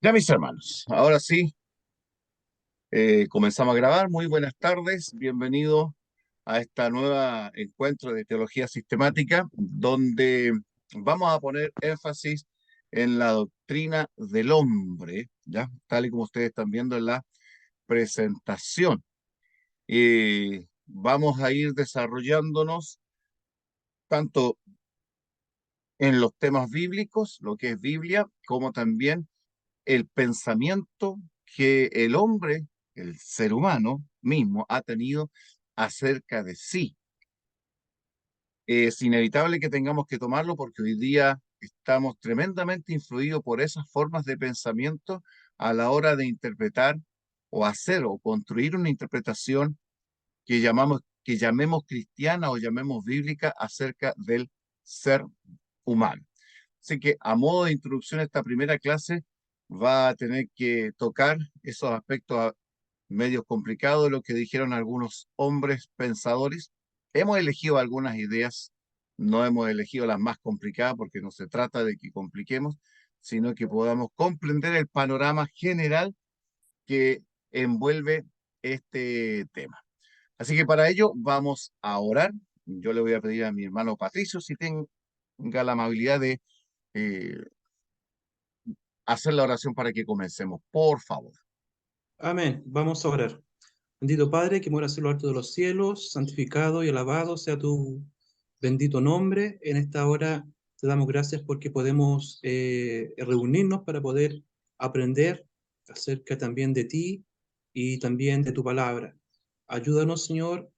Ya mis hermanos, ahora sí, comenzamos a grabar. Muy buenas tardes, bienvenido a esta nueva encuentro de teología sistemática, donde vamos a poner énfasis en la doctrina del hombre, ya tal y como ustedes están viendo en la presentación. Vamos a ir desarrollándonos tanto en los temas bíblicos, lo que es Biblia, como también el pensamiento que el hombre, el ser humano mismo, ha tenido acerca de sí. Es inevitable que tengamos que tomarlo porque hoy día estamos tremendamente influidos por esas formas de pensamiento a la hora de interpretar o hacer o construir una interpretación que llamemos cristiana o llamemos bíblica acerca del ser humano. Así que a modo de introducción a esta primera clase va a tener que tocar esos aspectos medios complicados de lo que dijeron algunos hombres pensadores. Hemos elegido algunas ideas, no hemos elegido las más complicadas porque no se trata de que compliquemos, sino que podamos comprender el panorama general que envuelve este tema. Así que para ello vamos a orar. Yo le voy a pedir a mi hermano Patricio si tenga la amabilidad de eh, hacer la oración para que comencemos, por favor. Amén. Vamos a orar. Bendito Padre, que moras en lo alto de los cielos, santificado y alabado sea tu bendito nombre. En esta hora te damos gracias porque podemos reunirnos para poder aprender acerca también de ti y también de tu palabra. Ayúdanos, Señor,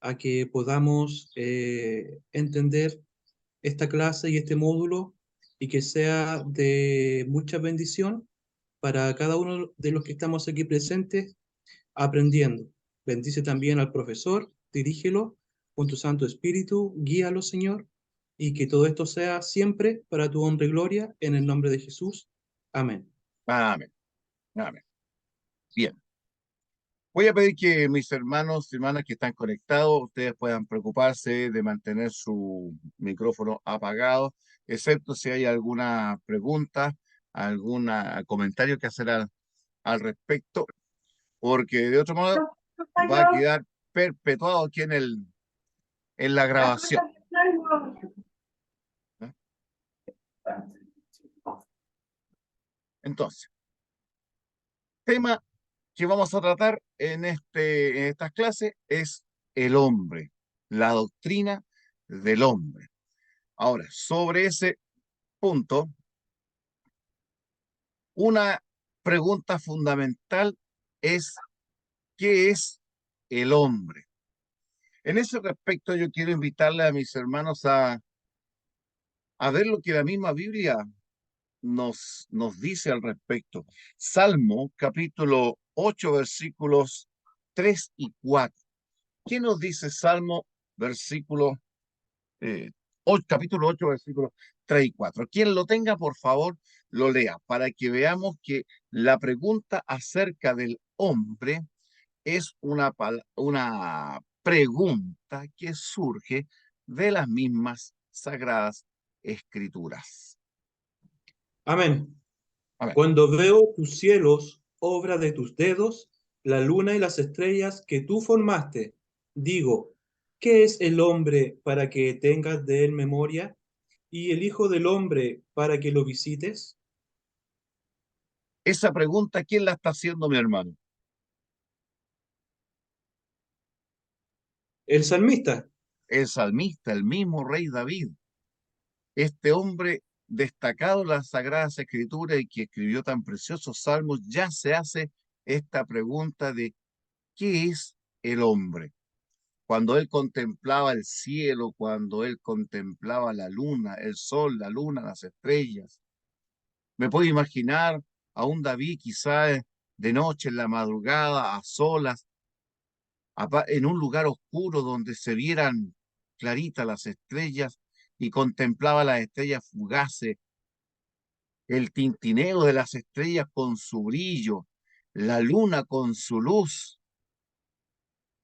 a que podamos entender esta clase y este módulo y que sea de mucha bendición para cada uno de los que estamos aquí presentes aprendiendo. Bendice también al profesor, dirígelo con tu Santo Espíritu, guíalo, Señor, y que todo esto sea siempre para tu honra y gloria, en el nombre de Jesús. Amén. Amén. Amén. Bien. Voy a pedir que mis hermanos y hermanas que están conectados, ustedes puedan preocuparse de mantener su micrófono apagado, excepto si hay alguna pregunta, algún comentario que hacer al respecto, porque de otro modo va a quedar perpetuado aquí en la grabación. ¿Eh? Entonces, tema que vamos a tratar en estas clases es el hombre, la doctrina del hombre. Ahora, sobre ese punto, una pregunta fundamental es, ¿qué es el hombre? En ese respecto, yo quiero invitarle a mis hermanos a ver lo que la misma Biblia nos dice al respecto. Salmo, capítulo 8, versículos 3 y 4. ¿Qué nos dice Salmo, versículo, eh, capítulo 8, versículos 3 y 4? Quien lo tenga, por favor, lo lea, para que veamos que la pregunta acerca del hombre es una pregunta que surge de las mismas sagradas escrituras. Amén. A ver, Cuando veo tus cielos, obra de tus dedos, la luna y las estrellas que tú formaste, digo, ¿qué es el hombre para que tengas de él memoria? ¿Y el Hijo del Hombre para que lo visites? esa pregunta, ¿quién la está haciendo, mi hermano? El salmista. El salmista, el mismo rey David, este hombre destacado en las Sagradas Escrituras y que escribió tan preciosos salmos, ya se hace esta pregunta de ¿qué es el hombre? Cuando él contemplaba el cielo, cuando él contemplaba la luna, el sol, la luna, las estrellas, me puedo imaginar a un David quizá de noche, en la madrugada, a solas, en un lugar oscuro donde se vieran claritas las estrellas y contemplaba las estrellas fugaces, el tintineo de las estrellas con su brillo, la luna con su luz.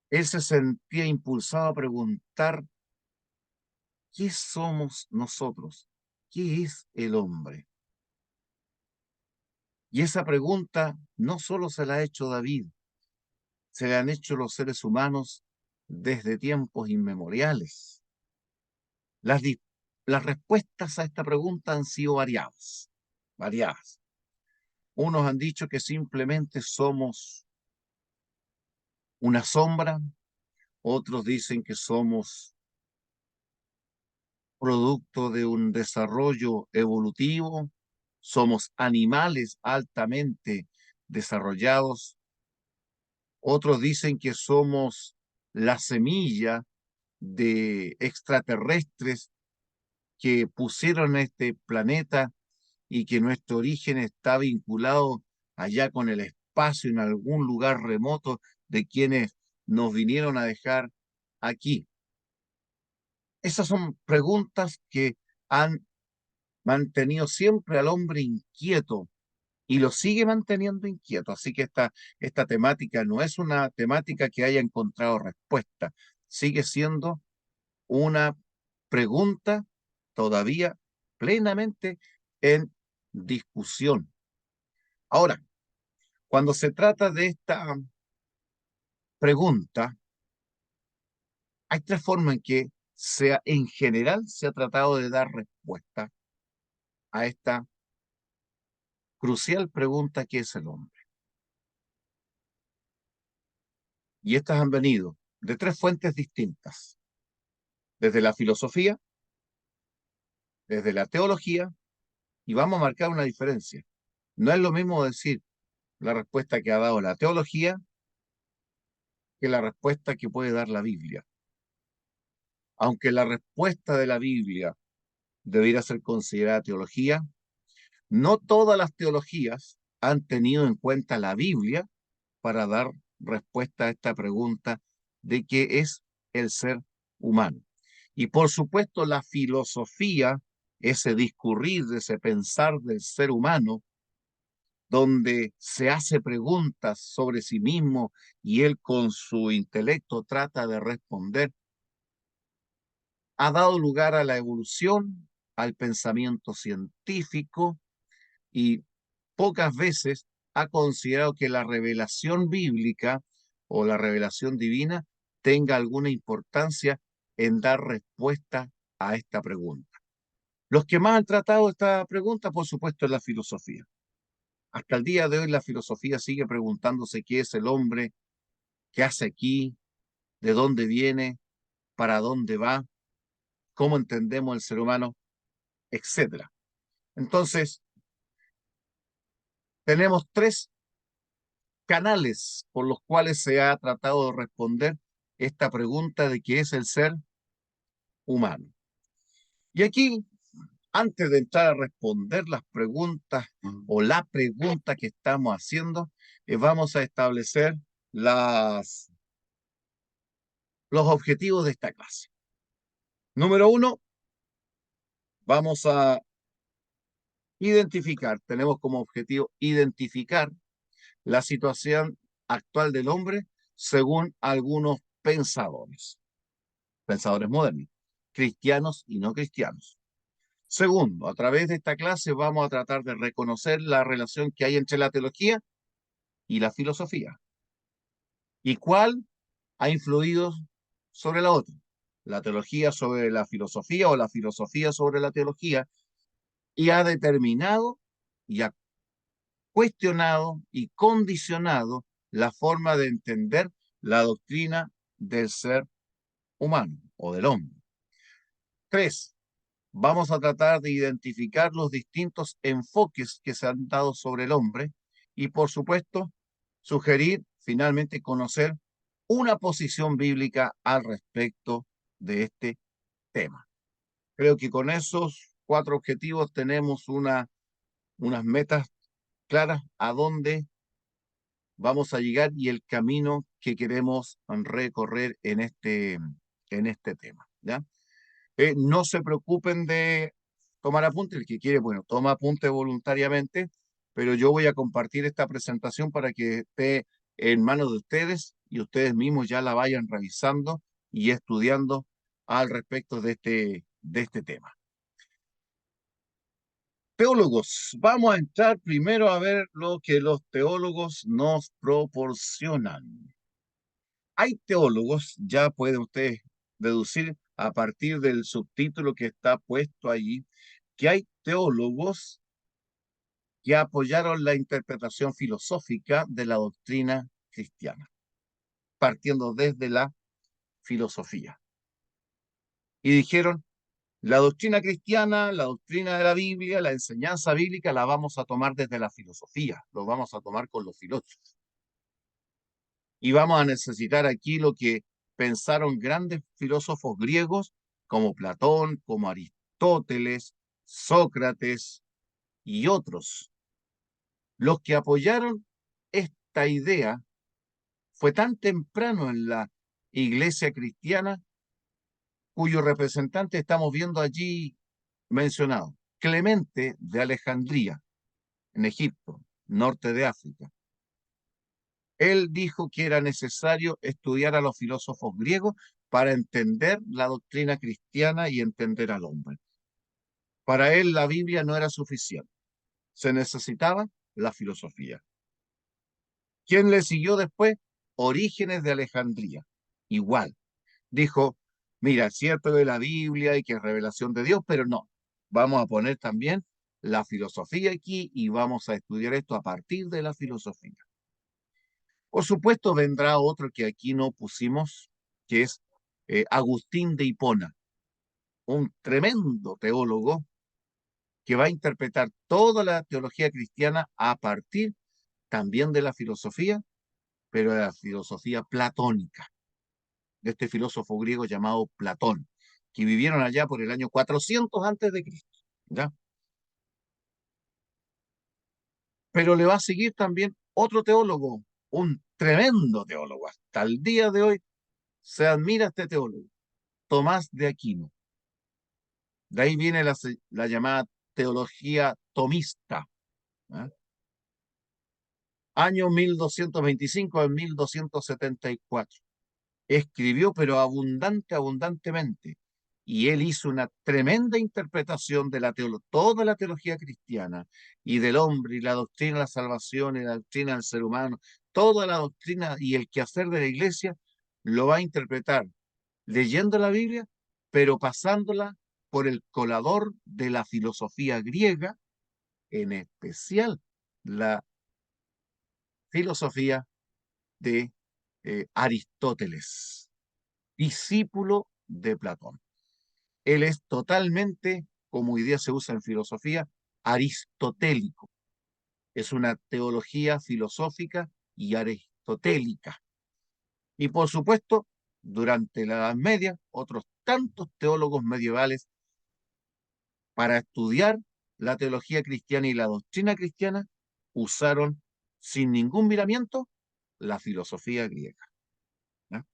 Él se sentía impulsado a preguntar, ¿qué somos nosotros? ¿Qué es el hombre? Y esa pregunta no solo se la ha hecho David, se la han hecho los seres humanos desde tiempos inmemoriales. Las, di- las respuestas a esta pregunta han sido variadas, variadas. Unos han dicho que simplemente somos una sombra, otros dicen que somos producto de un desarrollo evolutivo, somos animales altamente desarrollados, otros dicen que somos la semilla de extraterrestres que pusieron este planeta y que nuestro origen está vinculado allá con el espacio en algún lugar remoto de quienes nos vinieron a dejar aquí. Esas son preguntas que han mantenido siempre al hombre inquieto y lo sigue manteniendo inquieto. Así que esta temática no es una temática que haya encontrado respuesta, sigue siendo una pregunta todavía plenamente en discusión. Ahora, cuando se trata de esta pregunta, hay tres formas en que en general se ha tratado de dar respuesta a esta crucial pregunta que es el hombre. Y estas han venido de tres fuentes distintas, desde la filosofía, desde la teología, y vamos a marcar una diferencia. No es lo mismo decir la respuesta que ha dado la teología que la respuesta que puede dar la Biblia. Aunque la respuesta de la Biblia debiera ser considerada teología, no todas las teologías han tenido en cuenta la Biblia para dar respuesta a esta pregunta de qué es el ser humano. Y por supuesto la filosofía, ese discurrir, ese pensar del ser humano, donde se hace preguntas sobre sí mismo y él con su intelecto trata de responder, ha dado lugar a la evolución, al pensamiento científico y pocas veces ha considerado que la revelación bíblica o la revelación divina tenga alguna importancia en dar respuesta a esta pregunta. Los que más han tratado esta pregunta, por supuesto, es la filosofía. Hasta el día de hoy la filosofía sigue preguntándose qué es el hombre, qué hace aquí, de dónde viene, para dónde va, cómo entendemos el ser humano, etcétera. Entonces, tenemos tres canales por los cuales se ha tratado de responder esta pregunta de qué es el ser humano. Y aquí, antes de entrar a responder las preguntas o la pregunta que estamos haciendo, vamos a establecer los objetivos de esta clase. Número uno, vamos a tenemos como objetivo identificar la situación actual del hombre según algunos pensadores modernos, cristianos y no cristianos. Segundo, a través de esta clase vamos a tratar de reconocer la relación que hay entre la teología y la filosofía y cuál ha influido sobre la otra, la teología sobre la filosofía o la filosofía sobre la teología, y ha determinado y ha cuestionado y condicionado la forma de entender la doctrina del ser humano o del hombre. Tres, vamos a tratar de identificar los distintos enfoques que se han dado sobre el hombre y, por supuesto, sugerir, finalmente, conocer una posición bíblica al respecto de este tema. Creo que con esos cuatro objetivos tenemos unas metas claras a dónde vamos a llegar y el camino que queremos recorrer en este tema, ¿ya? No se preocupen de tomar apunte, el que quiere, bueno, toma apunte voluntariamente, pero yo voy a compartir esta presentación para que esté en manos de ustedes y ustedes mismos ya la vayan revisando y estudiando al respecto de este tema. Teólogos, vamos a entrar primero a ver lo que los teólogos nos proporcionan. Hay teólogos, ya pueden ustedes deducir a partir del subtítulo que está puesto allí, que hay teólogos que apoyaron la interpretación filosófica de la doctrina cristiana, partiendo desde la filosofía. Y dijeron, la doctrina cristiana, la doctrina de la Biblia, la enseñanza bíblica la vamos a tomar desde la filosofía, lo vamos a tomar con los filósofos. Y vamos a necesitar aquí lo que pensaron grandes filósofos griegos como Platón, como Aristóteles, Sócrates y otros. Los que apoyaron esta idea fue tan temprano en la iglesia cristiana, cuyo representante estamos viendo allí mencionado, Clemente de Alejandría, en Egipto, norte de África. Él dijo que era necesario estudiar a los filósofos griegos para entender la doctrina cristiana y entender al hombre. Para él la Biblia no era suficiente, se necesitaba la filosofía. ¿Quién le siguió después? Orígenes de Alejandría. Igual, dijo, mira, es cierto que la Biblia y que es revelación de Dios, pero no, vamos a poner también la filosofía aquí y vamos a estudiar esto a partir de la filosofía. Por supuesto, vendrá otro que aquí no pusimos, que es Agustín de Hipona, un tremendo teólogo que va a interpretar toda la teología cristiana a partir también de la filosofía, pero de la filosofía platónica, de este filósofo griego llamado Platón, que vivieron allá por el año 400 antes de Cristo, ¿ya? Pero le va a seguir también otro teólogo, un tremendo teólogo. Hasta el día de hoy se admira a este teólogo, Tomás de Aquino. De ahí viene la llamada teología tomista, ¿eh? Año 1225 a 1274. Escribió, pero abundantemente. Y él hizo una tremenda interpretación de toda la teología cristiana y del hombre y la doctrina de la salvación y la doctrina del ser humano. Toda la doctrina y el quehacer de la iglesia lo va a interpretar leyendo la Biblia, pero pasándola por el colador de la filosofía griega, en especial la filosofía de Aristóteles, discípulo de Platón. Él es totalmente, como hoy día se usa en filosofía, aristotélico. Es una teología filosófica y aristotélica. Y por supuesto, durante la Edad Media, otros tantos teólogos medievales para estudiar la teología cristiana y la doctrina cristiana usaron sin ningún miramiento la filosofía griega, ¿no?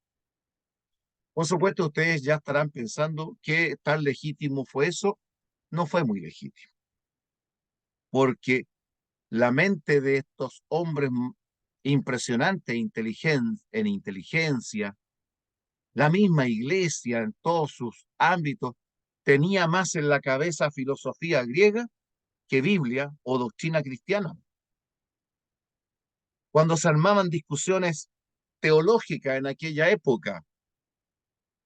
Por supuesto, ustedes ya estarán pensando qué tan legítimo fue eso. No fue muy legítimo, porque la mente de estos hombres impresionantes en inteligencia, la misma iglesia en todos sus ámbitos, tenía más en la cabeza filosofía griega que Biblia o doctrina cristiana. Cuando se armaban discusiones teológicas en aquella época,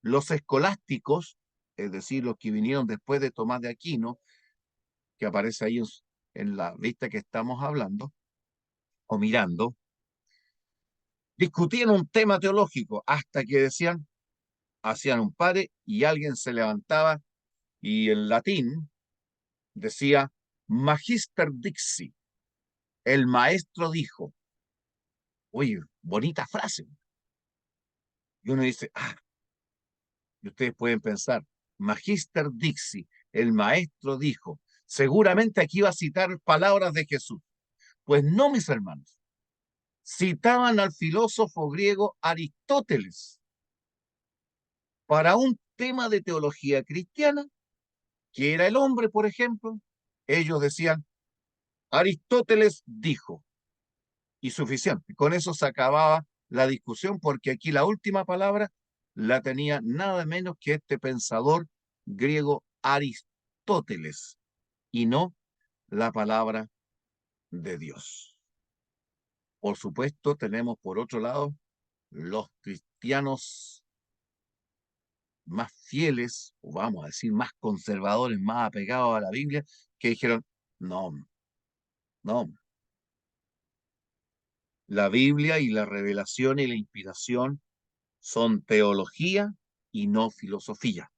los escolásticos, es decir, los que vinieron después de Tomás de Aquino, que aparece ahí en la lista que estamos hablando o mirando, discutían un tema teológico hasta que decían, hacían un pare y alguien se levantaba y en latín decía Magister Dixi, el maestro dijo. Oye, bonita frase. Y uno dice, y ustedes pueden pensar, Magister Dixi, el maestro dijo, seguramente aquí va a citar palabras de Jesús. Pues no, mis hermanos, citaban al filósofo griego Aristóteles para un tema de teología cristiana, que era el hombre, por ejemplo. Ellos decían, Aristóteles dijo, y suficiente. Con eso se acababa la discusión, porque aquí la última palabra la tenía nada menos que este pensador griego Aristóteles, y no la palabra de Dios. Por supuesto, tenemos por otro lado los cristianos más fieles, o vamos a decir más conservadores, más apegados a la Biblia, que dijeron, no, no, la Biblia y la revelación y la inspiración son teología y no filosofía.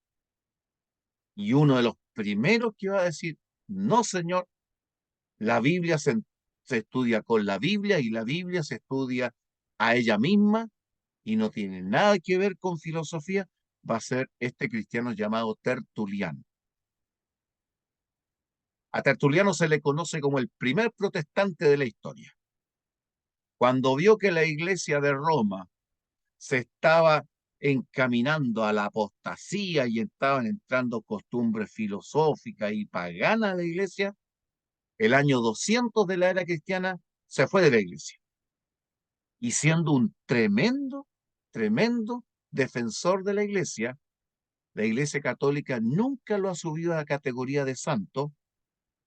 Y uno de los primeros que va a decir, no, señor, la Biblia se estudia con la Biblia y la Biblia se estudia a ella misma y no tiene nada que ver con filosofía, va a ser este cristiano llamado Tertuliano. A Tertuliano se le conoce como el primer protestante de la historia. Cuando vio que la iglesia de Roma se estaba encaminando a la apostasía y estaban entrando costumbres filosóficas y paganas a la iglesia, el año 200 de la era cristiana se fue de la iglesia. Y siendo un tremendo, tremendo defensor de la iglesia católica nunca lo ha subido a la categoría de santo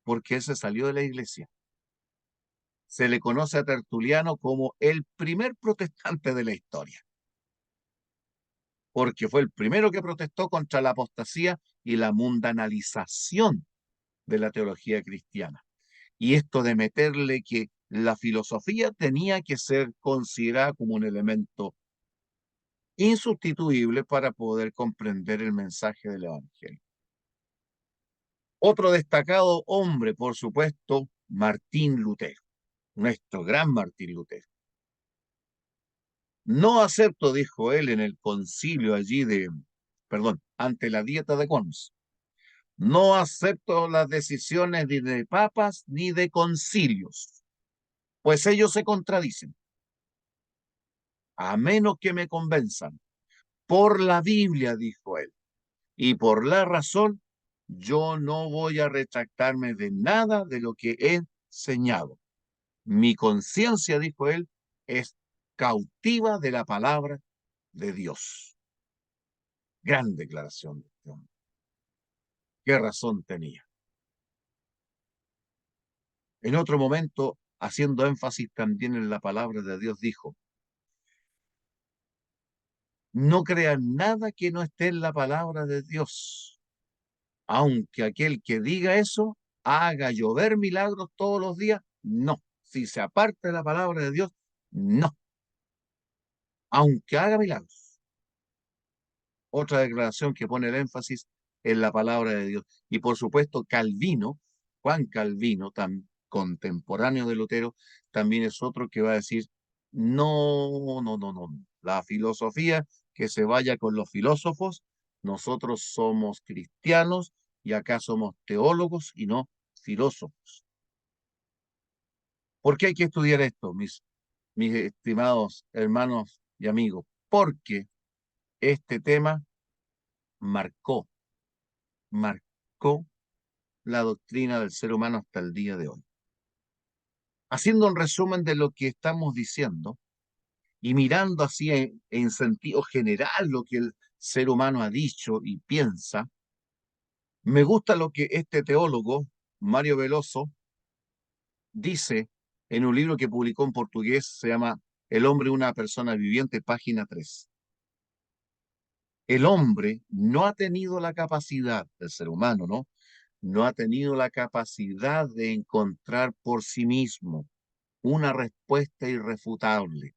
porque él se salió de la iglesia. Se le conoce a Tertuliano como el primer protestante de la historia, porque fue el primero que protestó contra la apostasía y la mundanalización de la teología cristiana. Y esto de meterle que la filosofía tenía que ser considerada como un elemento insustituible para poder comprender el mensaje del Evangelio. Otro destacado hombre, por supuesto, Martín Lutero, nuestro gran Martín Lutero. No acepto, dijo él en el concilio allí ante la dieta de Worms, no acepto las decisiones ni de papas ni de concilios, pues ellos se contradicen, a menos que me convenzan por la Biblia, dijo él, y por la razón, yo no voy a retractarme de nada de lo que he enseñado. Mi conciencia, dijo él, es cautiva de la palabra de Dios. Gran declaración de este hombre. ¿Qué razón tenía? En otro momento, haciendo énfasis también en la palabra de Dios, dijo, no crean nada que no esté en la palabra de Dios, aunque aquel que diga eso haga llover milagros todos los días, no. Si se aparta de la palabra de Dios, no. Aunque haga milagros. Otra declaración que pone el énfasis en la palabra de Dios. Y por supuesto, Calvino, Juan Calvino, tan contemporáneo de Lutero, también es otro que va a decir, no, no, no, no. La filosofía, que se vaya con los filósofos, nosotros somos cristianos y acá somos teólogos y no filósofos. ¿Por qué hay que estudiar esto, mis estimados hermanos y amigos? Porque este tema marcó la doctrina del ser humano hasta el día de hoy. Haciendo un resumen de lo que estamos diciendo y mirando así en sentido general lo que el ser humano ha dicho y piensa, me gusta lo que este teólogo, Mario Veloso, dice en un libro que publicó en portugués, se llama El hombre, una persona viviente, página 3. El hombre no ha tenido la capacidad, el ser humano, ¿no? No ha tenido la capacidad de encontrar por sí mismo una respuesta irrefutable.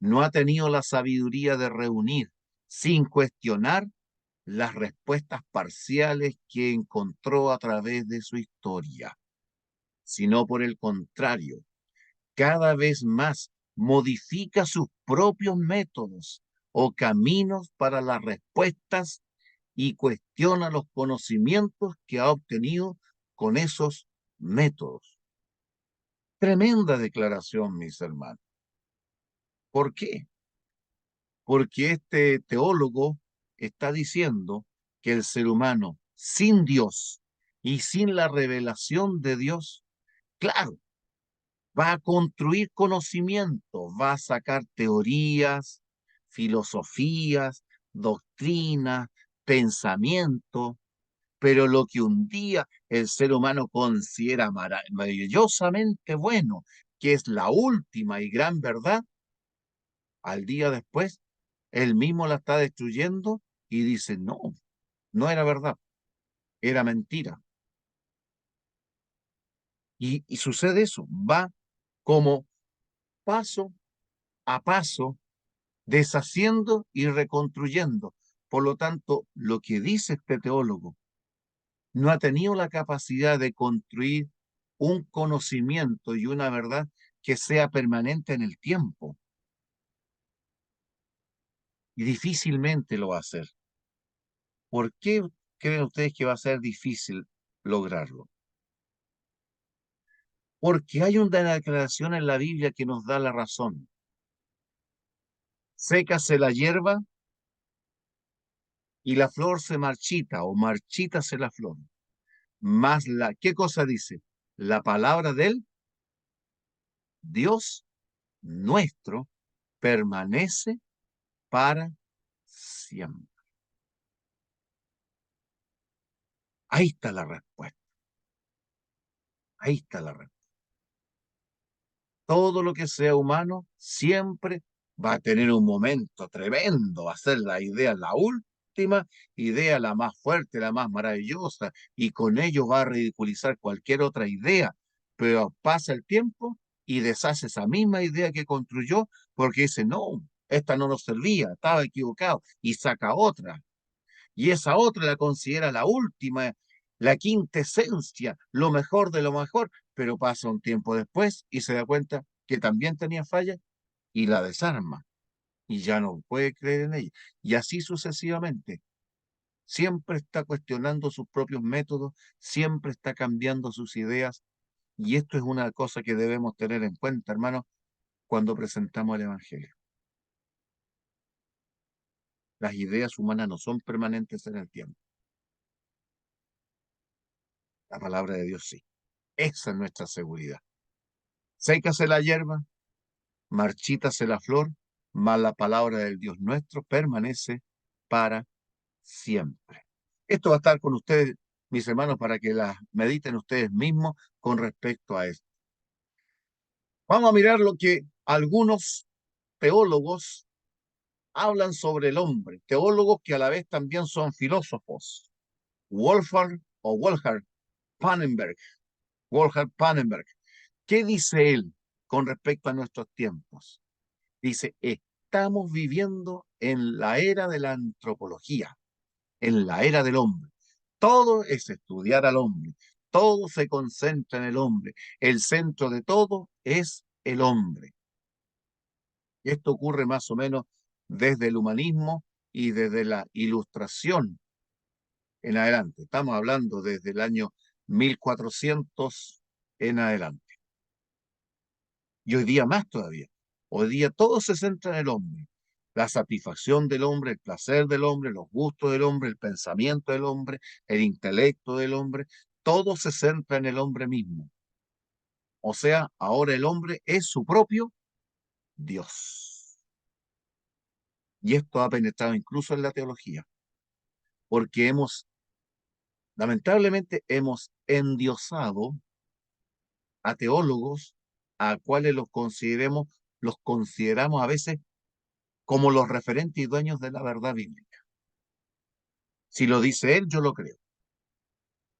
No ha tenido la sabiduría de reunir, sin cuestionar, las respuestas parciales que encontró a través de su historia, sino por el contrario, cada vez más modifica sus propios métodos o caminos para las respuestas y cuestiona los conocimientos que ha obtenido con esos métodos. Tremenda declaración, mis hermanos. ¿Por qué? Porque este teólogo está diciendo que el ser humano sin Dios y sin la revelación de Dios, claro, va a construir conocimiento, va a sacar teorías, filosofías, doctrinas, pensamiento, Pero lo que un día el ser humano considera maravillosamente bueno, que es la última y gran verdad, al día después, él mismo la está destruyendo y dice, no, no era verdad, era mentira. Y sucede eso, va como paso a paso, deshaciendo y reconstruyendo. Por lo tanto, lo que dice este teólogo no ha tenido la capacidad de construir un conocimiento y una verdad que sea permanente en el tiempo. Y difícilmente lo va a hacer. ¿Por qué creen ustedes que va a ser difícil lograrlo? Porque hay una declaración en la Biblia que nos da la razón. Sécase la hierba y la flor se marchita, o marchítase la flor. Más ¿qué cosa dice? La palabra del Dios nuestro permanece para siempre. Ahí está la respuesta. Ahí está la respuesta. Todo lo que sea humano siempre va a tener un momento tremendo, va a ser la idea, la última idea, la más fuerte, la más maravillosa, y con ello va a ridiculizar cualquier otra idea, pero pasa el tiempo y deshace esa misma idea que construyó porque dice, no, esta no nos servía, estaba equivocado, y saca otra. Y esa otra la considera la última, la quinta esencia, lo mejor de lo mejor, pero pasa un tiempo después y se da cuenta que también tenía falla y la desarma y ya no puede creer en ella. Y así sucesivamente. Siempre está cuestionando sus propios métodos, siempre está cambiando sus ideas y esto es una cosa que debemos tener en cuenta, hermanos, cuando presentamos el Evangelio. Las ideas humanas no son permanentes en el tiempo. La palabra de Dios sí. Esa es nuestra seguridad. Sécase la hierba, marchítase la flor, mas la palabra del Dios nuestro permanece para siempre. Esto va a estar con ustedes, mis hermanos, para que las mediten ustedes mismos con respecto a esto. Vamos a mirar lo que algunos teólogos hablan sobre el hombre, teólogos que a la vez también son filósofos. Wolfhard Pannenberg. Wolfhard Pannenberg. ¿Qué dice él con respecto a nuestros tiempos? Dice, estamos viviendo en la era de la antropología, en la era del hombre. Todo es estudiar al hombre, todo se concentra en el hombre, el centro de todo es el hombre. Y esto ocurre más o menos desde el humanismo y desde la ilustración en adelante. Estamos hablando desde el año 1400 en adelante. Y hoy día más todavía. Hoy día todo se centra en el hombre. La satisfacción del hombre, el placer del hombre, los gustos del hombre, el pensamiento del hombre, el intelecto del hombre, todo se centra en el hombre mismo. O sea, ahora el hombre es su propio Dios. Y esto ha penetrado incluso en la teología, porque lamentablemente hemos endiosado a teólogos a cuales los consideramos a veces como los referentes y dueños de la verdad bíblica. Si lo dice él, yo lo creo.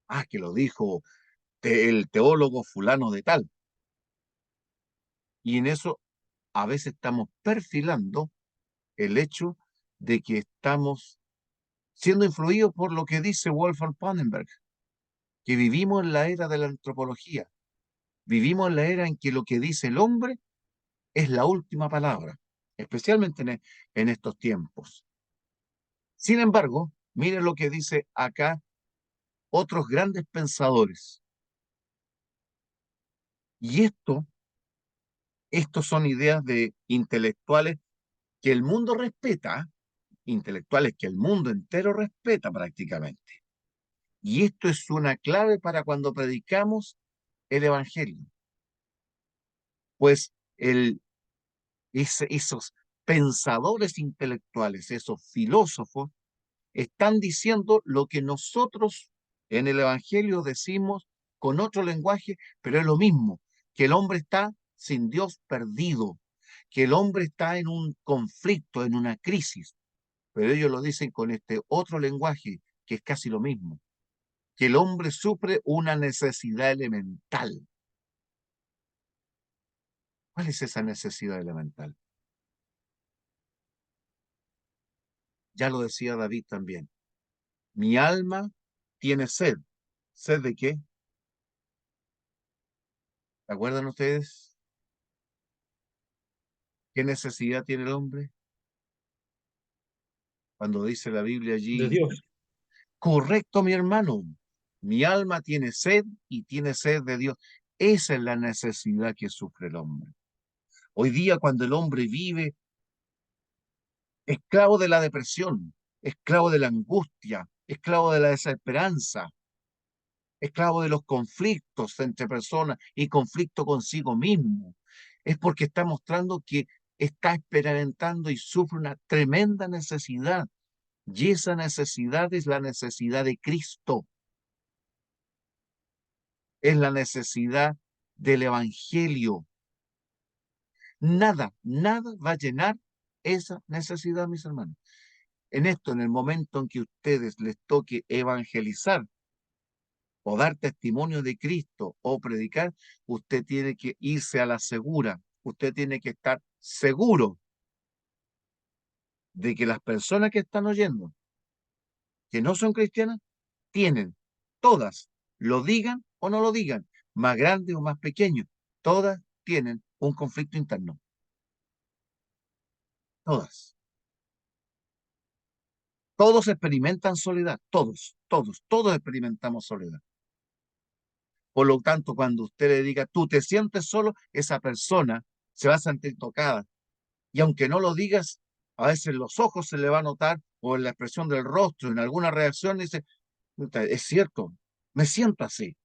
Ah, que lo dijo el teólogo fulano de tal. Y en eso a veces estamos perfilando el hecho de que estamos siendo influidos por lo que dice Wolfgang Pannenberg, que vivimos en la era de la antropología, vivimos en la era en que lo que dice el hombre es la última palabra, especialmente en estos tiempos. Sin embargo, miren lo que dice acá otros grandes pensadores. Y estos son ideas de intelectuales que el mundo respeta, intelectuales que el mundo entero respeta prácticamente. Y esto es una clave para cuando predicamos el Evangelio. Pues esos pensadores intelectuales, esos filósofos, están diciendo lo que nosotros En el Evangelio decimos con otro lenguaje, pero es lo mismo, que el hombre está sin Dios perdido, que el hombre está en un conflicto, en una crisis, pero ellos lo dicen con este otro lenguaje, que es casi lo mismo, que el hombre sufre una necesidad elemental. ¿Cuál es esa necesidad elemental? Ya lo decía David también. Mi alma tiene sed. ¿Sed de qué? ¿Se acuerdan ustedes? ¿Qué necesidad tiene el hombre? Cuando dice la Biblia de allí, Dios. correcto, mi hermano, mi alma tiene sed y tiene sed de Dios. Esa es la necesidad que sufre el hombre. Hoy día, cuando el hombre vive esclavo de la depresión, esclavo de la angustia, esclavo de la desesperanza, esclavo de los conflictos entre personas y conflicto consigo mismo, es porque está mostrando que está experimentando y sufre una tremenda necesidad. Y esa necesidad es la necesidad de Cristo, es la necesidad del Evangelio. Nada, nada va a llenar esa necesidad, mis hermanos. En esto, en el momento en que ustedes les toque evangelizar o dar testimonio de Cristo o predicar, usted tiene que irse a la segura. Usted tiene que estar seguro de que las personas que están oyendo, que no son cristianas, tienen todas, lo digan o no lo digan, más grandes o más pequeños, todas tienen un conflicto interno. Todas. Todos experimentan soledad. Todos experimentamos soledad. Por lo tanto, cuando usted le diga, tú te sientes solo, esa persona se va a sentir tocada. Y aunque no lo digas, a veces los ojos se le va a notar o en la expresión del rostro, en alguna reacción, dice, "Puta, es cierto, me siento así".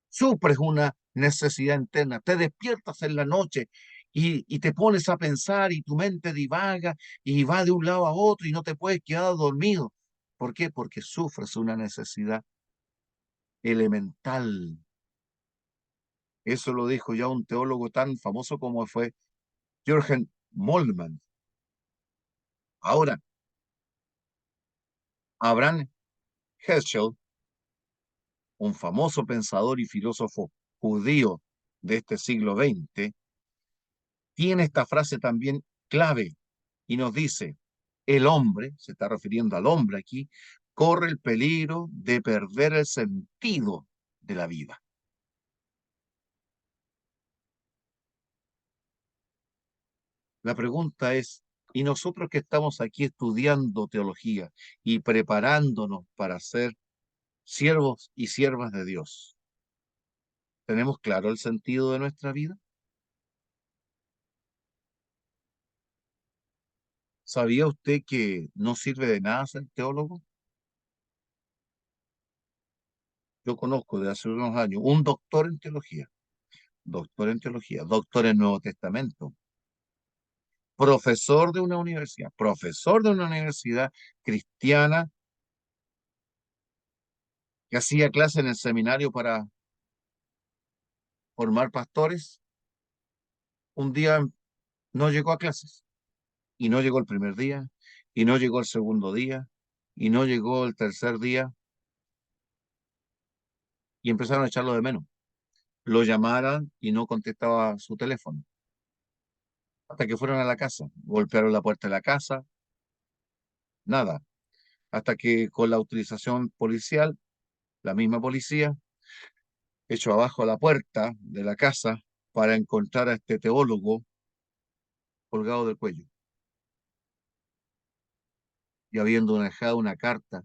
Sufres una necesidad interna, te despiertas en la noche y te pones a pensar y tu mente divaga y va de un lado a otro y no te puedes quedar dormido. ¿Por qué? Porque sufres una necesidad elemental. Eso lo dijo ya un teólogo tan famoso como fue Jürgen Moltmann. Ahora, Abraham Heschel, un famoso pensador y filósofo judío de este siglo XX, tiene esta frase también clave y nos dice, el hombre, se está refiriendo al hombre aquí, corre el peligro de perder el sentido de la vida. La pregunta es, ¿y nosotros que estamos aquí estudiando teología y preparándonos para ser siervos y siervas de Dios, tenemos claro el sentido de nuestra vida? ¿Sabía usted que no sirve de nada ser teólogo? Yo conozco de hace unos años un doctor en Nuevo Testamento, profesor de una universidad cristiana que hacía clase en el seminario para formar pastores. Un día no llegó a clases y no llegó el primer día y no llegó el segundo día y no llegó el tercer día y empezaron a echarlo de menos. Lo llamaran y no contestaba su teléfono. Hasta que fueron a la casa, golpearon la puerta de la casa, nada. Hasta que con la autorización policial, la misma policía echó abajo la puerta de la casa para encontrar a este teólogo colgado del cuello y habiendo dejado una carta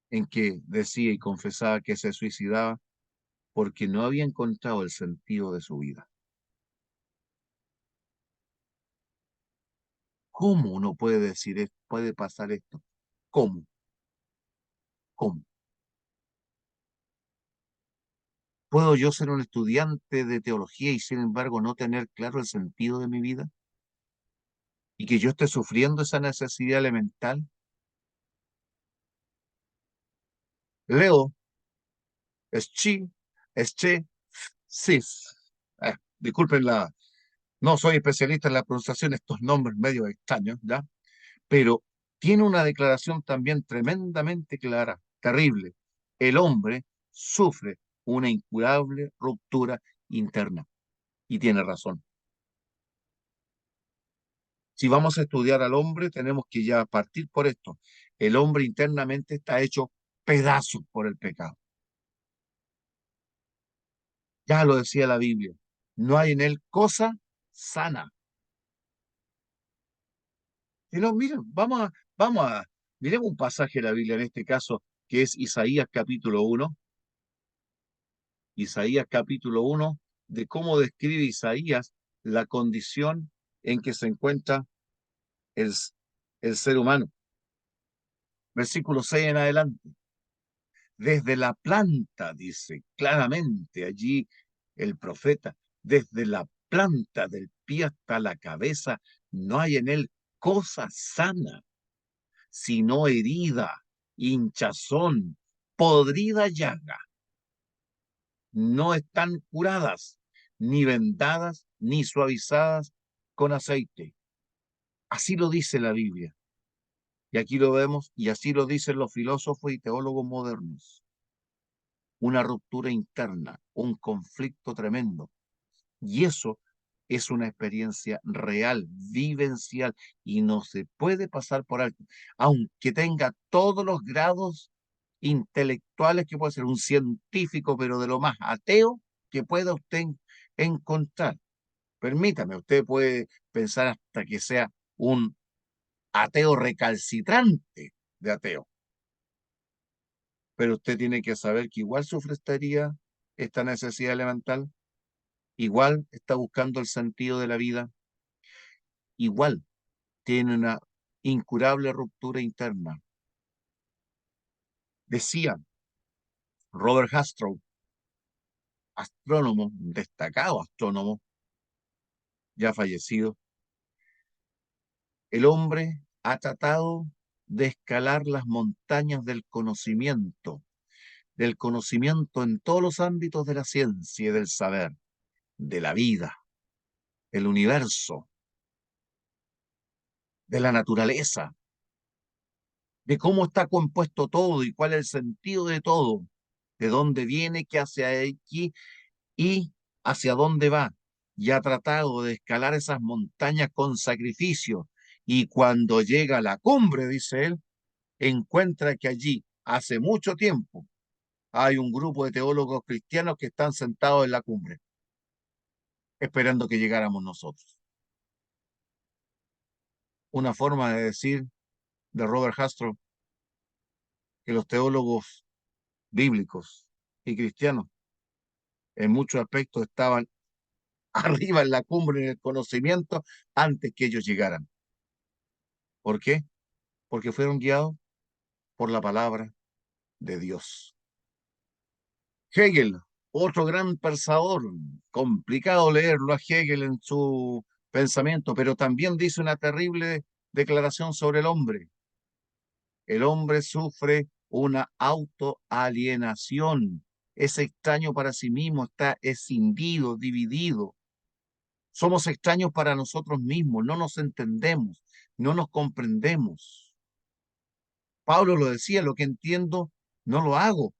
en que decía y confesaba que se suicidaba porque no había encontrado el sentido de su vida. ¿Cómo uno puede decir esto? ¿Puede pasar esto? ¿Cómo? ¿Cómo? ¿Puedo yo ser un estudiante de teología y sin embargo no tener claro el sentido de mi vida? ¿Y que yo esté sufriendo esa necesidad elemental? Leo, Eschi, Esche, Cis. Disculpen no soy especialista en la pronunciación de estos nombres medio extraños, ¿ya? Pero tiene una declaración también tremendamente clara, terrible. El hombre sufre una incurable ruptura interna. Y tiene razón. Si vamos a estudiar al hombre, tenemos que ya partir por esto. El hombre internamente está hecho pedazos por el pecado. Ya lo decía la Biblia. No hay en él cosa sana. Y no, miren, miremos un pasaje de la Biblia en este caso, que es Isaías capítulo 1. Isaías capítulo 1, de cómo describe Isaías la condición en que se encuentra el, el ser humano. Versículo 6 en adelante. Desde la planta, dice claramente allí el profeta, desde la planta del pie hasta la cabeza, no hay en él cosa sana, sino herida, hinchazón, podrida llaga. No están curadas, ni vendadas, ni suavizadas con aceite. Así lo dice la Biblia. Y aquí lo vemos, y así lo dicen los filósofos y teólogos modernos. Una ruptura interna, un conflicto tremendo. Y eso es una experiencia real, vivencial, y no se puede pasar por alto, aunque tenga todos los grados intelectuales que puede ser un científico, pero de lo más ateo que pueda usted encontrar. Permítame, usted puede pensar hasta que sea un ateo recalcitrante de ateo, pero usted tiene que saber que igual sufre esta necesidad elemental, igual está buscando el sentido de la vida, igual tiene una incurable ruptura interna. Decía Robert Hastrow, astrónomo, destacado astrónomo, ya fallecido, el hombre ha tratado de escalar las montañas del conocimiento en todos los ámbitos de la ciencia y del saber, de la vida, del universo, de la naturaleza, de cómo está compuesto todo y cuál es el sentido de todo, de dónde viene, qué hace aquí y hacia dónde va. Y ha tratado de escalar esas montañas con sacrificio. Y cuando llega a la cumbre, dice él, encuentra que allí, hace mucho tiempo, hay un grupo de teólogos cristianos que están sentados en la cumbre, esperando que llegáramos nosotros. Una forma de decir de Robert Hastrow que los teólogos bíblicos y cristianos en muchos aspectos estaban arriba en la cumbre del conocimiento antes que ellos llegaran. ¿Por qué? Porque fueron guiados por la palabra de Dios. Hegel, otro gran pensador, complicado leerlo a Hegel en su pensamiento, pero también dice una terrible declaración sobre el hombre. El hombre sufre una autoalienación, es extraño para sí mismo, está escindido, dividido. Somos extraños para nosotros mismos, no nos entendemos, no nos comprendemos. Pablo lo decía, lo que entiendo no lo hago.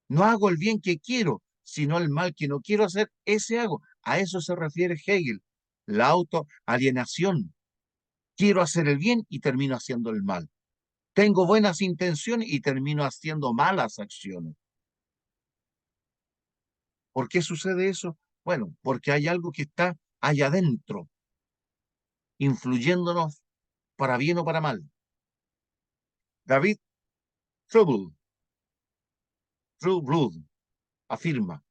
No hago el bien que quiero, sino el mal que no quiero hacer, ese hago. A eso se refiere Hegel, la autoalienación. Quiero hacer el bien y termino haciendo el mal. Tengo buenas intenciones y termino haciendo malas acciones. ¿Por qué sucede eso? Bueno, porque hay algo que está allá adentro, influyéndonos para bien o para mal. David Trueblood afirma,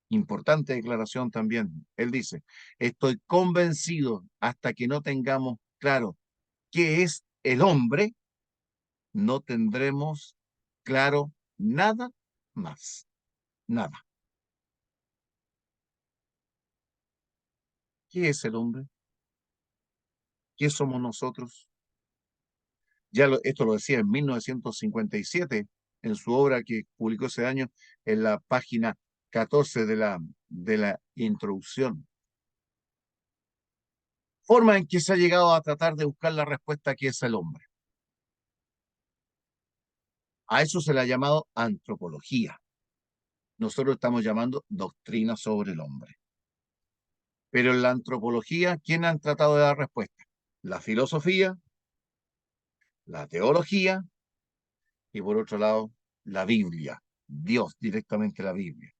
importante declaración también, él dice, estoy convencido hasta que no tengamos claro qué es el hombre, no tendremos claro nada más, nada. ¿Qué es el hombre? ¿Qué somos nosotros? Esto lo decía en 1957 en su obra que publicó ese año, en la página 14 de la introducción. Forma en que se ha llegado a tratar de buscar la respuesta que es el hombre. A eso se le ha llamado antropología. Nosotros estamos llamando doctrina sobre el hombre. Pero en la antropología, ¿quién han tratado de dar respuesta? La filosofía, la teología y por otro lado, la Biblia. Dios, directamente la Biblia.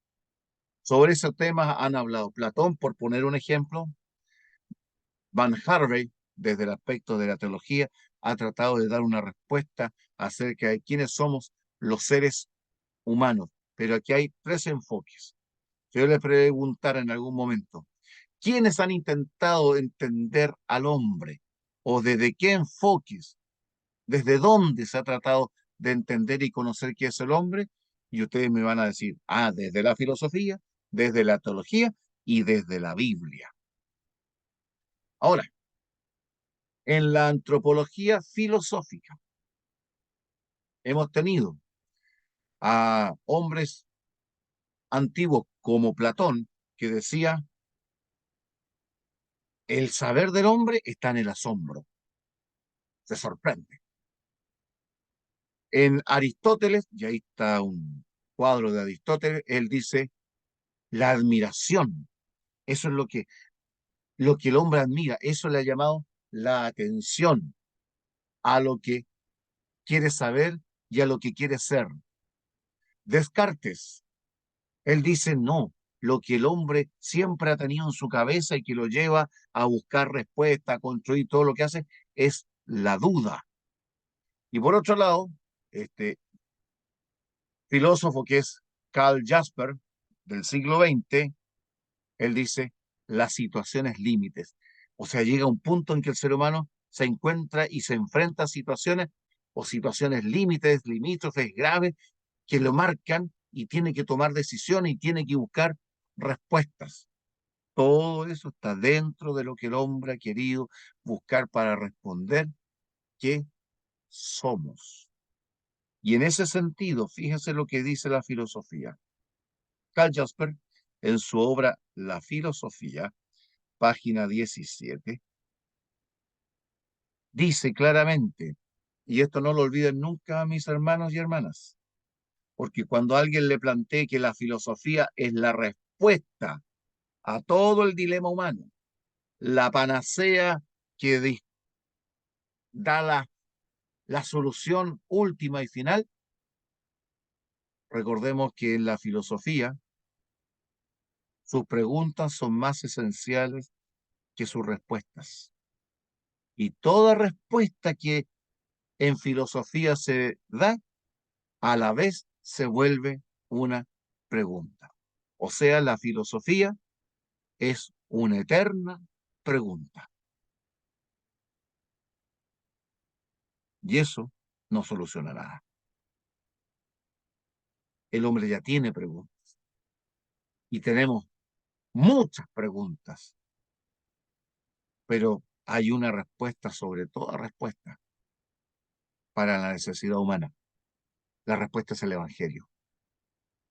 Sobre esos temas han hablado Platón, por poner un ejemplo. Van Harvey, desde el aspecto de la teología, ha tratado de dar una respuesta acerca de quiénes somos los seres humanos. Pero aquí hay tres enfoques. Si yo le preguntara en algún momento, ¿quiénes han intentado entender al hombre? ¿O desde qué enfoques? ¿Desde dónde se ha tratado de entender y conocer qué es el hombre? Y ustedes me van a decir, desde la filosofía, desde la teología y desde la Biblia. Ahora, en la antropología filosófica hemos tenido a hombres antiguos como Platón, que decía, el saber del hombre está en el asombro. Se sorprende. En Aristóteles, y ahí está un cuadro de Aristóteles, él dice, la admiración, eso es lo que el hombre admira, eso le ha llamado la atención a lo que quiere saber y a lo que quiere ser. Descartes, él dice no, lo que el hombre siempre ha tenido en su cabeza y que lo lleva a buscar respuesta, a construir todo lo que hace, es la duda. Y por otro lado, este filósofo que es Karl Jasper, del siglo XX, él dice las situaciones límites. O sea, llega un punto en que el ser humano se encuentra y se enfrenta a situaciones o situaciones límites, limítrofes, graves, que lo marcan y tiene que tomar decisiones y tiene que buscar respuestas. Todo eso está dentro de lo que el hombre ha querido buscar para responder qué somos. Y en ese sentido, fíjense lo que dice la filosofía. Karl Jasper, en su obra La filosofía, página 17, dice claramente, y esto no lo olviden nunca, mis hermanos y hermanas, porque cuando alguien le plantee que la filosofía es la respuesta a todo el dilema humano, la panacea que da la solución última y final, recordemos que en la filosofía sus preguntas son más esenciales que sus respuestas. Y toda respuesta que en filosofía se da, a la vez se vuelve una pregunta. O sea, la filosofía es una eterna pregunta. Y eso no soluciona nada. El hombre ya tiene preguntas. Y tenemos muchas preguntas. Pero hay una respuesta sobre toda respuesta para la necesidad humana. La respuesta es el Evangelio.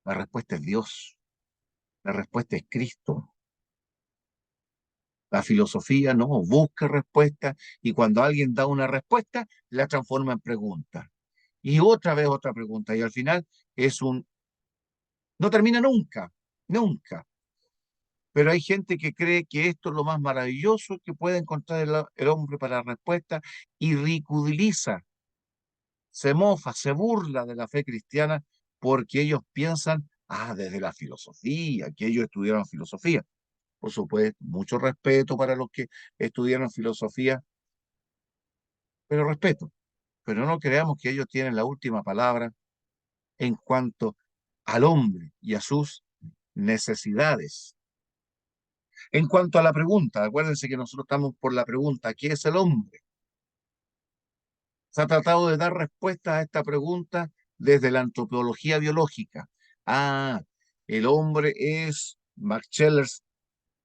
La respuesta es Dios. La respuesta es Cristo. La filosofía no busca respuesta y cuando alguien da una respuesta, la transforma en pregunta. Y otra vez otra pregunta. Y al final es un... No termina nunca, nunca. Pero hay gente que cree que esto es lo más maravilloso que puede encontrar el hombre para la respuesta y ridiculiza, se mofa, se burla de la fe cristiana porque ellos piensan, desde la filosofía, que ellos estudiaron filosofía. Por supuesto, mucho respeto para los que estudiaron filosofía, pero respeto. Pero no creamos que ellos tienen la última palabra en cuanto al hombre y a sus necesidades. En cuanto a la pregunta, acuérdense que nosotros estamos por la pregunta, ¿qué es el hombre? Se ha tratado de dar respuesta a esta pregunta desde la antropología biológica. El hombre es, Max Scheler,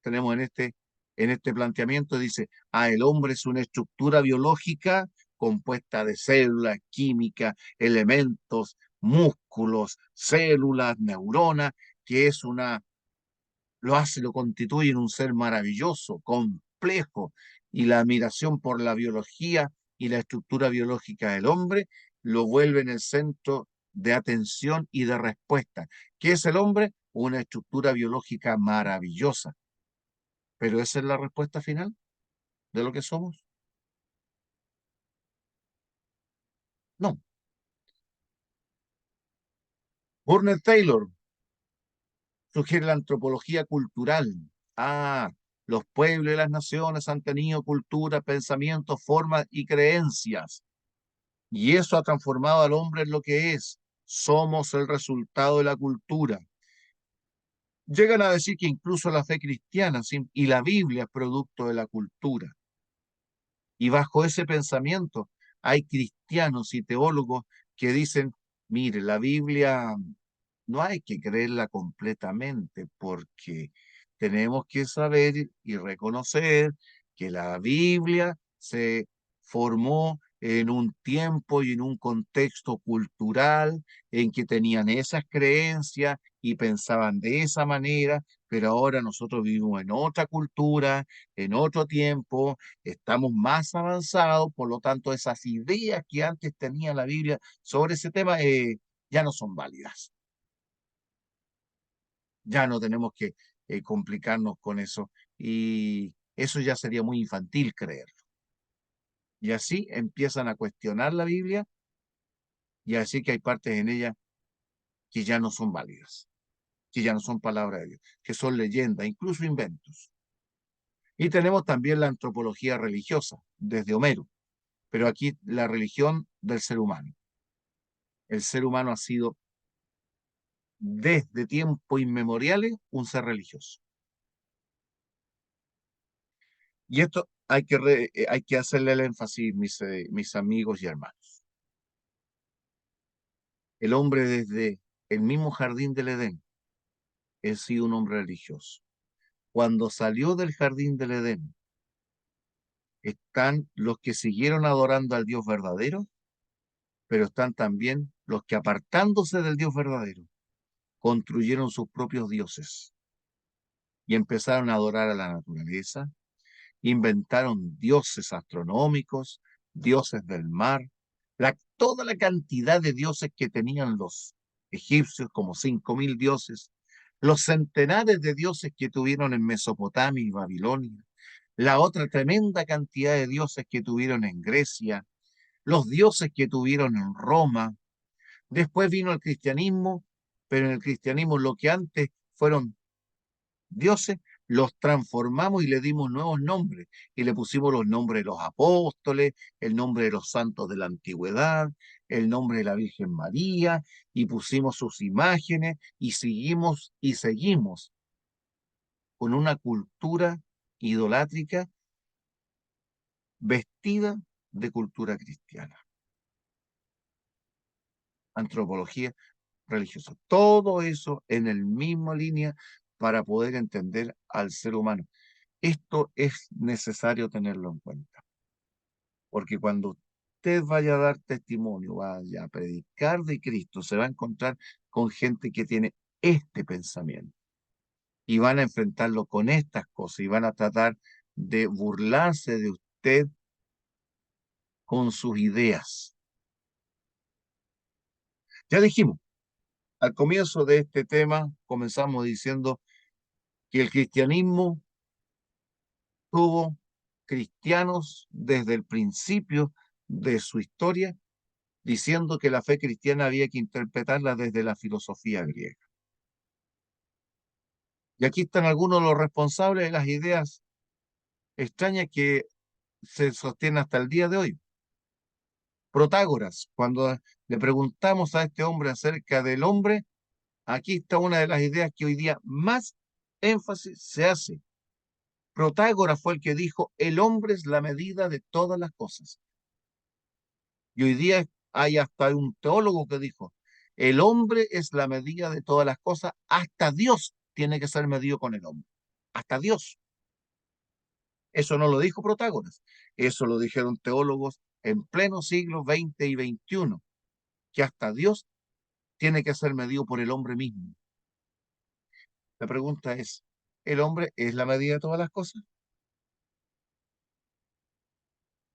tenemos en este planteamiento, dice, el hombre es una estructura biológica compuesta de células, química, elementos, músculos, células, neuronas, que es lo constituye en un ser maravilloso, complejo, y la admiración por la biología y la estructura biológica del hombre lo vuelve en el centro de atención y de respuesta. ¿Qué es el hombre? Una estructura biológica maravillosa. Pero esa es la respuesta final de lo que somos. No. Burnett Taylor sugiere la antropología cultural. Ah, los pueblos y las naciones han tenido cultura, pensamientos, formas y creencias. Y eso ha transformado al hombre en lo que es. Somos el resultado de la cultura. Llegan a decir que incluso la fe cristiana y la Biblia es producto de la cultura. Y bajo ese pensamiento hay cristianos y teólogos que dicen, mire, la Biblia no hay que creerla completamente porque tenemos que saber y reconocer que la Biblia se formó en un tiempo y en un contexto cultural en que tenían esas creencias y pensaban de esa manera, pero ahora nosotros vivimos en otra cultura, en otro tiempo, estamos más avanzados, por lo tanto esas ideas que antes tenía la Biblia sobre ese tema ya no son válidas. Ya no tenemos que complicarnos con eso. Y eso ya sería muy infantil creerlo. Y así empiezan a cuestionar la Biblia y así que hay partes en ella que ya no son válidas, que ya no son palabras de Dios, que son leyendas, incluso inventos. Y tenemos también la antropología religiosa, desde Homero, pero aquí la religión del ser humano. El ser humano ha sido desde tiempos inmemoriales un ser religioso. Y esto hay que hacerle el énfasis, mis amigos y hermanos. El hombre desde el mismo jardín del Edén ha sido un hombre religioso. Cuando salió del jardín del Edén, están los que siguieron adorando al Dios verdadero, pero están también los que apartándose del Dios verdadero, construyeron sus propios dioses y empezaron a adorar a la naturaleza, inventaron dioses astronómicos, dioses del mar, toda la cantidad de dioses que tenían los egipcios, como 5.000 dioses, los centenares de dioses que tuvieron en Mesopotamia y Babilonia, la otra tremenda cantidad de dioses que tuvieron en Grecia, los dioses que tuvieron en Roma. Después vino el cristianismo, pero en el cristianismo lo que antes fueron dioses, los transformamos y le dimos nuevos nombres. Y le pusimos los nombres de los apóstoles, el nombre de los santos de la antigüedad, el nombre de la Virgen María, y pusimos sus imágenes y seguimos con una cultura idolátrica vestida de cultura cristiana, antropología religiosa. Todo eso en el mismo línea para poder entender al ser humano. Esto es necesario tenerlo en cuenta, porque cuando usted vaya a dar testimonio, vaya a predicar de Cristo, se va a encontrar con gente que tiene este pensamiento y van a enfrentarlo con estas cosas y van a tratar de burlarse de usted con sus ideas. Ya dijimos, al comienzo de este tema comenzamos diciendo que el cristianismo tuvo cristianos desde el principio de su historia diciendo que la fe cristiana había que interpretarla desde la filosofía griega. Y aquí están algunos de los responsables de las ideas extrañas que se sostienen hasta el día de hoy. Protágoras, cuando le preguntamos a este hombre acerca del hombre, aquí está una de las ideas que hoy día más énfasis se hace. Protágoras fue el que dijo, el hombre es la medida de todas las cosas. Y hoy día hay hasta un teólogo que dijo, el hombre es la medida de todas las cosas, hasta Dios tiene que ser medido con el hombre, hasta Dios. Eso no lo dijo Protágoras, eso lo dijeron teólogos en pleno siglo XX y XXI, que hasta Dios tiene que ser medido por el hombre mismo. La pregunta es, ¿el hombre es la medida de todas las cosas?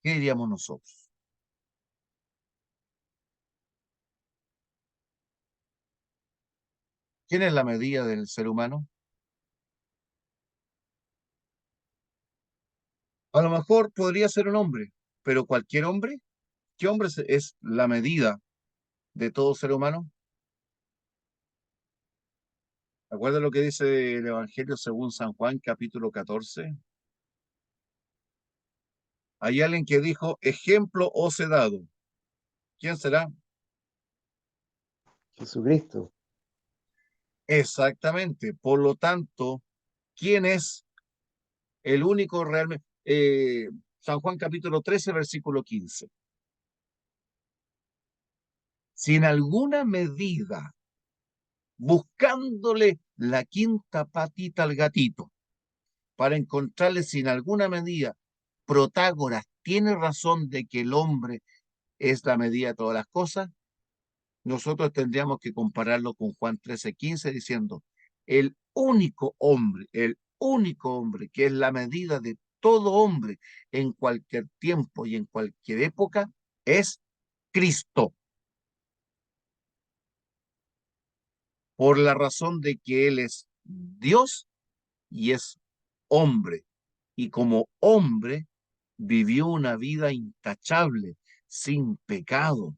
¿Qué diríamos nosotros? ¿Quién es la medida del ser humano? A lo mejor podría ser un hombre, pero cualquier hombre. ¿Qué hombre es la medida de todo ser humano? ¿Recuerda lo que dice el Evangelio según San Juan, capítulo 14? Hay alguien que dijo, ejemplo os he dado. ¿Quién será? Jesucristo. Exactamente. Por lo tanto, ¿quién es el único realmente? San Juan capítulo 13, versículo 15. Si en alguna medida, buscándole la quinta patita al gatito, para encontrarle si en alguna medida Protágoras tiene razón de que el hombre es la medida de todas las cosas, nosotros tendríamos que compararlo con Juan 13:15 diciendo, el único hombre que es la medida de todo hombre en cualquier tiempo y en cualquier época es Cristo, por la razón de que Él es Dios y es hombre. Y como hombre vivió una vida intachable, sin pecado,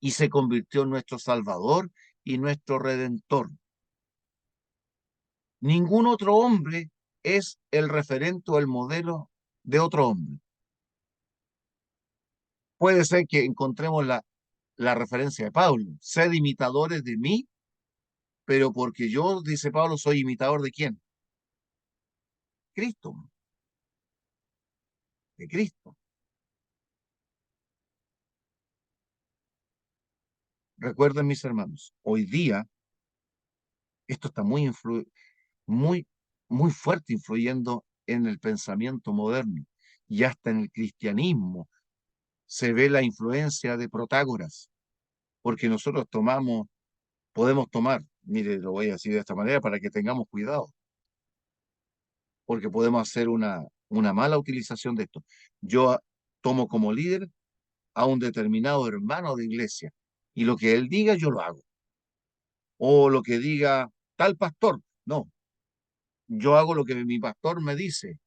y se convirtió en nuestro Salvador y nuestro Redentor. Ningún otro hombre es el referente o el modelo de otro hombre. Puede ser que encontremos la referencia de Pablo. Sed imitadores de mí, pero porque yo, dice Pablo, soy imitador de quién? Cristo, de Cristo. Recuerden, mis hermanos, hoy día esto está muy, muy fuerte influyendo en el pensamiento moderno y hasta en el cristianismo se ve la influencia de Protágoras, porque nosotros podemos tomar, mire, lo voy a decir de esta manera para que tengamos cuidado, porque podemos hacer una mala utilización de esto. Yo tomo como líder a un determinado hermano de iglesia y lo que él diga yo lo hago, o lo que diga tal pastor, no, yo hago lo que mi pastor me dice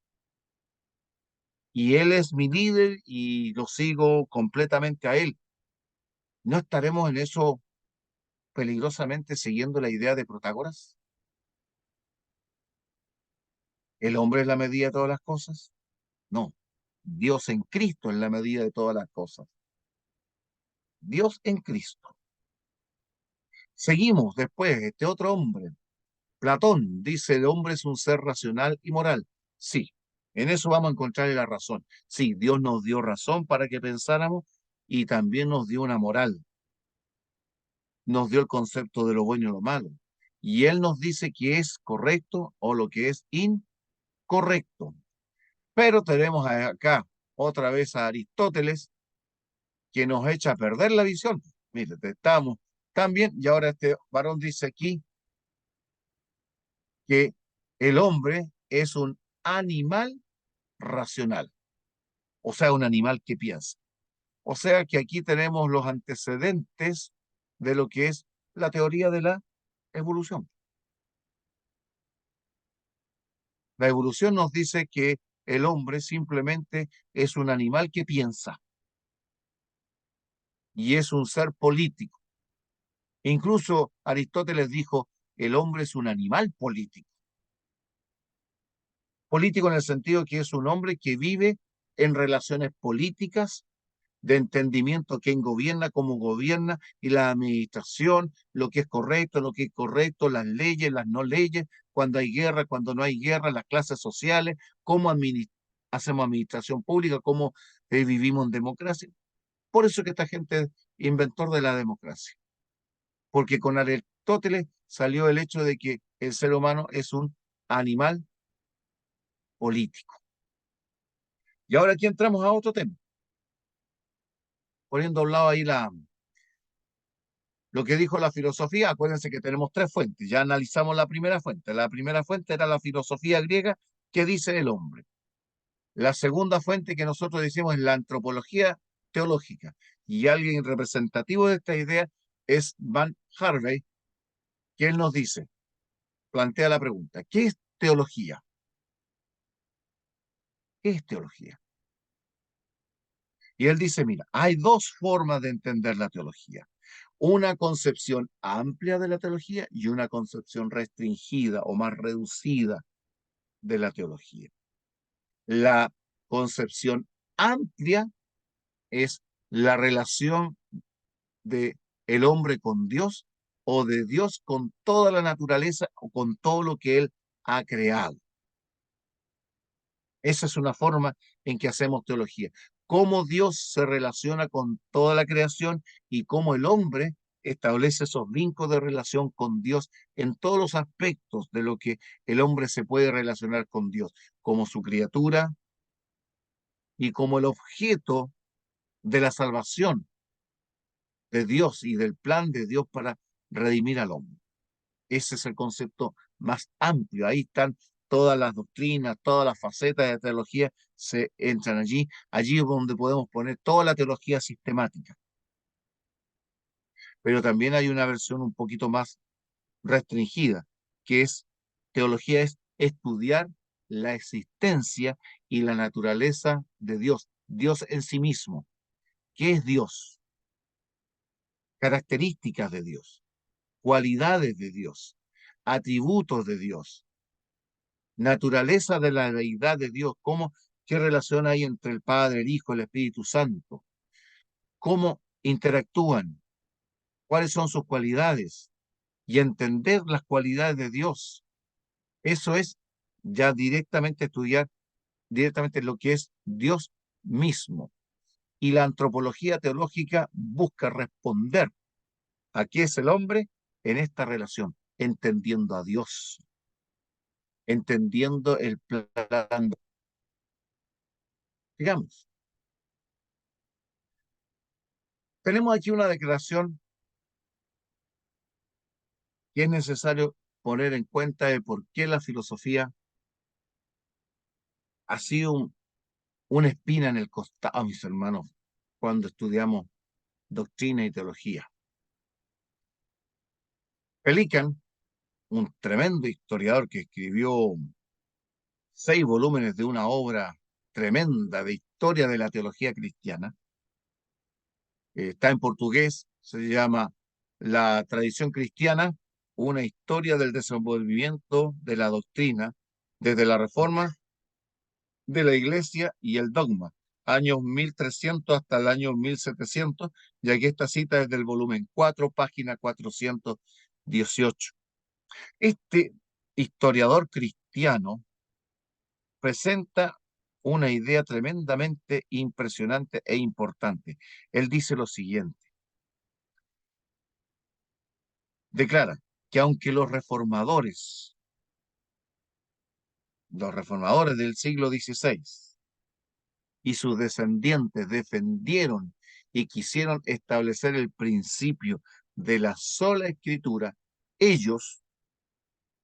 y él es mi líder y lo sigo completamente a él. ¿No estaremos en eso peligrosamente siguiendo la idea de Protágoras? ¿El hombre es la medida de todas las cosas? No, Dios en Cristo es la medida de todas las cosas. Dios en Cristo. Seguimos después, este otro hombre, Platón, dice el hombre es un ser racional y moral. Sí, en eso vamos a encontrar la razón. Sí, Dios nos dio razón para que pensáramos y también nos dio una moral. Nos dio el concepto de lo bueno y lo malo. Y Él nos dice que es correcto o lo que es incorrecto. Pero tenemos acá otra vez a Aristóteles que nos echa a perder la visión. Mire, estamos tan bien y ahora este varón dice aquí que el hombre es un animal racional, o sea, un animal que piensa. O sea que aquí tenemos los antecedentes de lo que es la teoría de la evolución. La evolución nos dice que el hombre simplemente es un animal que piensa y es un ser político. Incluso Aristóteles dijo, el hombre es un animal político. Político en el sentido que es un hombre que vive en relaciones políticas, de entendimiento quién gobierna, cómo gobierna, y la administración, lo que es correcto, lo que es correcto, las leyes, las no leyes, cuando hay guerra, cuando no hay guerra, las clases sociales, cómo hacemos administración pública, cómo vivimos en democracia. Por eso que esta gente es inventor de la democracia, porque con Aristóteles salió el hecho de que el ser humano es un animal político. Y ahora aquí entramos a otro tema, poniendo a un lado ahí Lo que dijo la filosofía, acuérdense que tenemos tres fuentes, ya analizamos la primera fuente. La primera fuente era la filosofía griega, que dice el hombre. La segunda fuente que nosotros decimos es la antropología teológica. Y alguien representativo de esta idea es Van Harvey, que él nos dice, plantea la pregunta, ¿qué es teología? ¿Qué es teología? Y él dice, mira, hay dos formas de entender la teología. Una concepción amplia de la teología y una concepción restringida o más reducida de la teología. La concepción amplia es la relación de el hombre con Dios o de Dios con toda la naturaleza o con todo lo que él ha creado. Esa es una forma en que hacemos teología. Cómo Dios se relaciona con toda la creación y cómo el hombre establece esos vínculos de relación con Dios en todos los aspectos de lo que el hombre se puede relacionar con Dios, como su criatura y como el objeto de la salvación de Dios y del plan de Dios para redimir al hombre. Ese es el concepto más amplio. Ahí están todas las doctrinas, todas las facetas de teología se entran allí. Allí es donde podemos poner toda la teología sistemática. Pero también hay una versión un poquito más restringida, que es teología es estudiar la existencia y la naturaleza de Dios, Dios en sí mismo. ¿Qué es Dios? Características de Dios, cualidades de Dios, atributos de Dios, naturaleza de la deidad de Dios, qué relación hay entre el Padre, el Hijo, el Espíritu Santo, cómo interactúan, cuáles son sus cualidades y entender las cualidades de Dios. Eso es ya directamente estudiar directamente lo que es Dios mismo. Y la antropología teológica busca responder a qué es el hombre en esta relación, entendiendo a Dios, entendiendo el plan. Digamos, tenemos aquí una declaración que es necesario poner en cuenta de por qué la filosofía ha sido una espina en el costado, mis hermanos, cuando estudiamos doctrina y teología. Pelikan, un tremendo historiador que escribió 6 volúmenes de una obra tremenda de historia de la teología cristiana, está en portugués, se llama La tradición cristiana, una historia del desenvolvimiento de la doctrina desde la Reforma de la Iglesia y el dogma, años 1300 hasta el año 1700, ya que esta cita es del volumen 4, página 418. Este historiador cristiano presenta una idea tremendamente impresionante e importante. Él dice lo siguiente, declara que aunque los reformadores del siglo XVI y sus descendientes defendieron y quisieron establecer el principio de la sola escritura, ellos,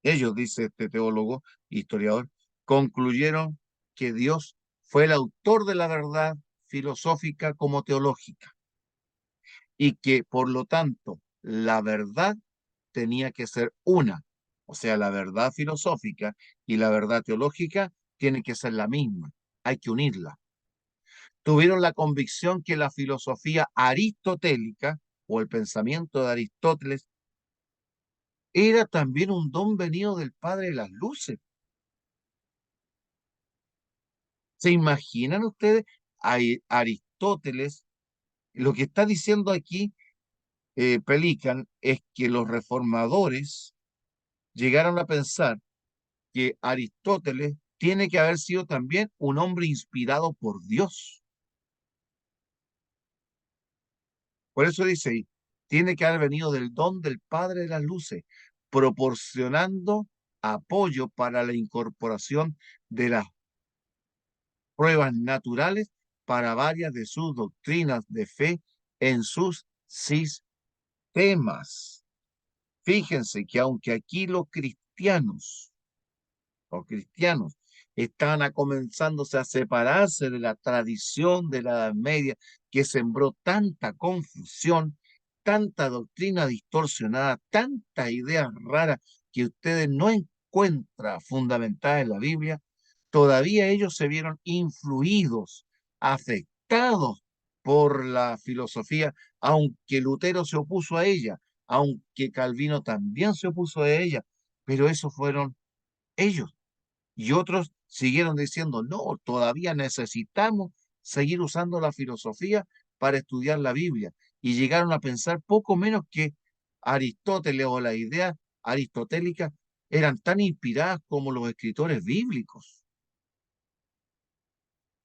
dice este teólogo, historiador, concluyeron que Dios fue el autor de la verdad filosófica como teológica y que, por lo tanto, la verdad tenía que ser una. O sea, la verdad filosófica y la verdad teológica tienen que ser la misma. Hay que unirla. Tuvieron la convicción que la filosofía aristotélica o el pensamiento de Aristóteles era también un don venido del Padre de las Luces. ¿Se imaginan ustedes a Aristóteles? Lo que está diciendo aquí Pelikan es que los reformadores llegaron a pensar que Aristóteles tiene que haber sido también un hombre inspirado por Dios. Por eso dice ahí, tiene que haber venido del don del Padre de las Luces, proporcionando apoyo para la incorporación de las pruebas naturales para varias de sus doctrinas de fe en sus sistemas. temas. Fíjense que aunque aquí los cristianos, estaban comenzándose a separarse de la tradición de la Edad Media, que sembró tanta confusión, tanta doctrina distorsionada, tantas ideas raras que ustedes no encuentran fundamentadas en la Biblia, todavía ellos se vieron influidos, afectados por la filosofía, aunque Lutero se opuso a ella, aunque Calvino también se opuso a ella, pero esos fueron ellos. Y otros siguieron diciendo, no, todavía necesitamos seguir usando la filosofía para estudiar la Biblia. Y llegaron a pensar poco menos que Aristóteles o las ideas aristotélicas eran tan inspiradas como los escritores bíblicos.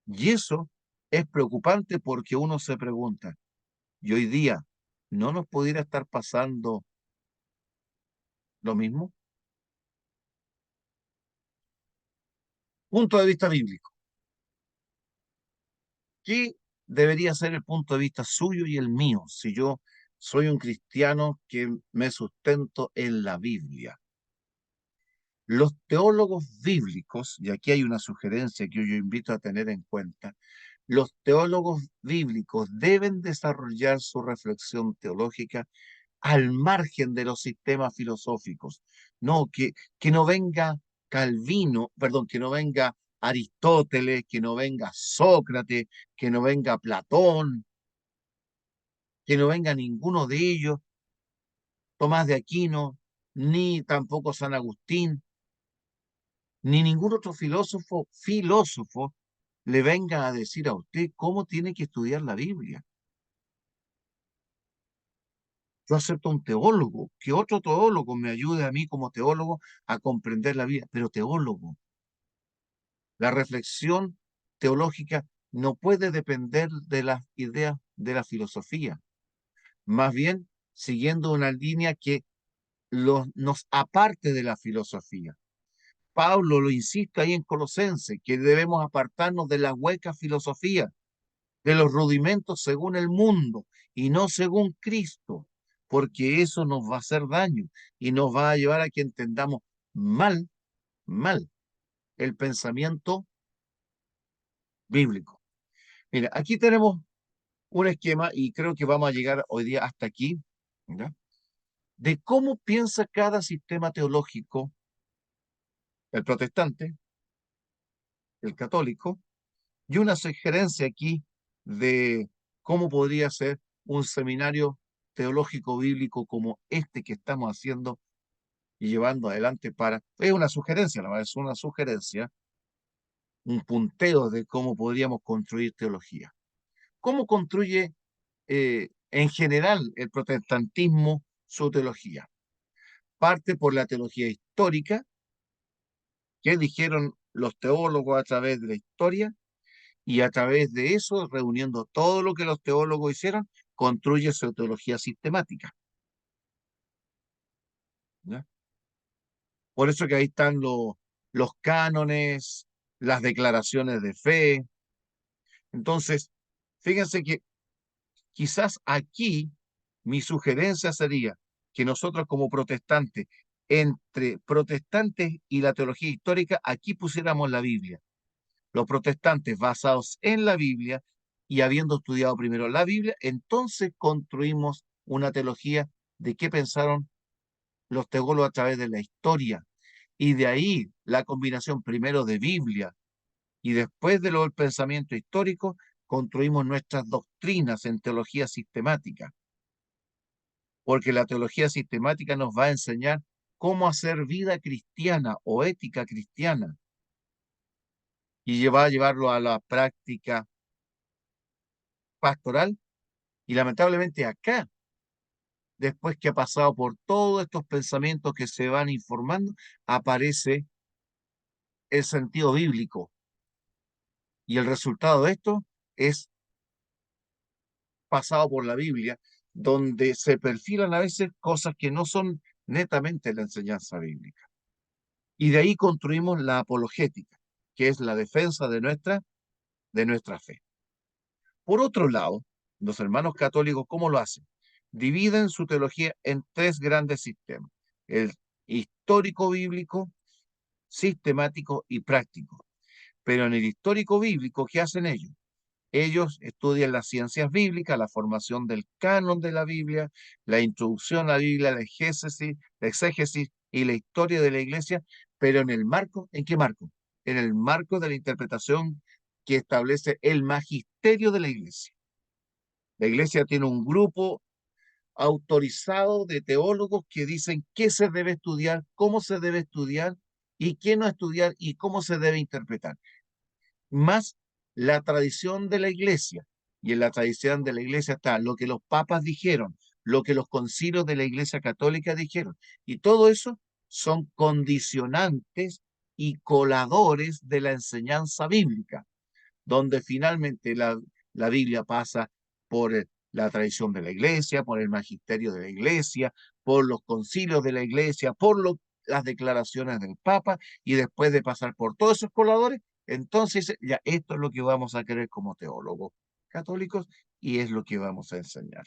Y eso es preocupante porque uno se pregunta, ¿y hoy día no nos pudiera estar pasando lo mismo? Punto de vista bíblico. ¿Qué debería ser el punto de vista suyo y el mío si yo soy un cristiano que me sustento en la Biblia? Los teólogos bíblicos, y aquí hay una sugerencia que yo invito a tener en cuenta, los teólogos bíblicos deben desarrollar su reflexión teológica al margen de los sistemas filosóficos. No, que no venga Calvino, perdón, que no venga Aristóteles, que no venga Sócrates, que no venga Platón, que no venga ninguno de ellos, Tomás de Aquino, ni tampoco San Agustín, ni ningún otro filósofo le venga a decir a usted cómo tiene que estudiar la Biblia. Yo acepto un teólogo, que otro teólogo me ayude a mí como teólogo a comprender la vida, pero teólogo. La reflexión teológica no puede depender de las ideas de la filosofía, más bien siguiendo una línea que nos aparte de la filosofía. Pablo lo insiste ahí en Colosenses, que debemos apartarnos de la hueca filosofía, de los rudimentos según el mundo y no según Cristo, porque eso nos va a hacer daño y nos va a llevar a que entendamos mal, mal el pensamiento bíblico. Mira, aquí tenemos un esquema y creo que vamos a llegar hoy día hasta aquí, ¿ya? De cómo piensa cada sistema teológico, el protestante, el católico, y una sugerencia aquí de cómo podría ser un seminario teológico bíblico como este que estamos haciendo y llevando adelante para... Es una sugerencia, la verdad, es una sugerencia, un punteo de cómo podríamos construir teología. ¿Cómo construye en general el protestantismo su teología? Parte por la teología histórica, que dijeron los teólogos a través de la historia, y a través de eso, reuniendo todo lo que los teólogos hicieron, construye su teología sistemática. ¿Ya? Por eso que ahí están los cánones, las declaraciones de fe. Entonces, fíjense que quizás aquí mi sugerencia sería que nosotros como protestantes, entre protestantes y la teología histórica, aquí pusiéramos la Biblia. Los protestantes basados en la Biblia y habiendo estudiado primero la Biblia, entonces construimos una teología de qué pensaron los teólogos a través de la historia. Y de ahí la combinación primero de Biblia y después de lo del pensamiento histórico, construimos nuestras doctrinas en teología sistemática, porque la teología sistemática nos va a enseñar cómo hacer vida cristiana o ética cristiana y va a llevarlo a la práctica pastoral. Y lamentablemente acá, después que ha pasado por todos estos pensamientos que se van informando, aparece el sentido bíblico. Y el resultado de esto es pasado por la Biblia, donde se perfilan a veces cosas que no son netamente la enseñanza bíblica. Y de ahí construimos la apologética, que es la defensa de nuestra fe. Por otro lado, los hermanos católicos, ¿cómo lo hacen? dividen su teología en tres grandes sistemas: el histórico bíblico, sistemático y práctico. Pero en el histórico bíblico, ¿qué hacen ellos? Ellos estudian las ciencias bíblicas, la formación del canon de la Biblia, la introducción a la Biblia, la exégesis y la historia de la iglesia, pero en el marco, ¿en qué marco? En el marco de la interpretación que establece el magisterio de la iglesia. La iglesia tiene un grupo autorizado de teólogos que dicen qué se debe estudiar, cómo se debe estudiar y qué no estudiar y cómo se debe interpretar. Más la tradición de la iglesia. Y en la tradición de la iglesia está lo que los papas dijeron, lo que los concilios de la iglesia católica dijeron. Y todo eso son condicionantes y coladores de la enseñanza bíblica, donde finalmente la Biblia pasa por la tradición de la iglesia, por el magisterio de la iglesia, por los concilios de la iglesia, las declaraciones del Papa, y después de pasar por todos esos coladores, entonces ya esto es lo que vamos a querer como teólogos católicos y es lo que vamos a enseñar.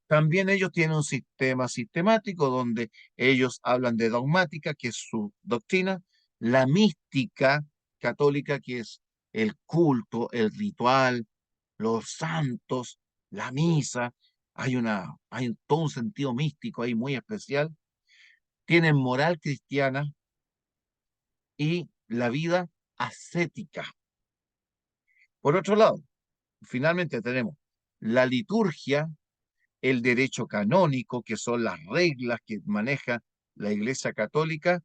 También ellos tienen un sistema sistemático donde ellos hablan de dogmática, que es su doctrina, la mística católica, que es el culto, el ritual, los santos, la misa. Hay todo un sentido místico ahí muy especial. Tienen moral cristiana y la vida ascética. Por otro lado, finalmente tenemos la liturgia, el derecho canónico, que son las reglas que maneja la Iglesia Católica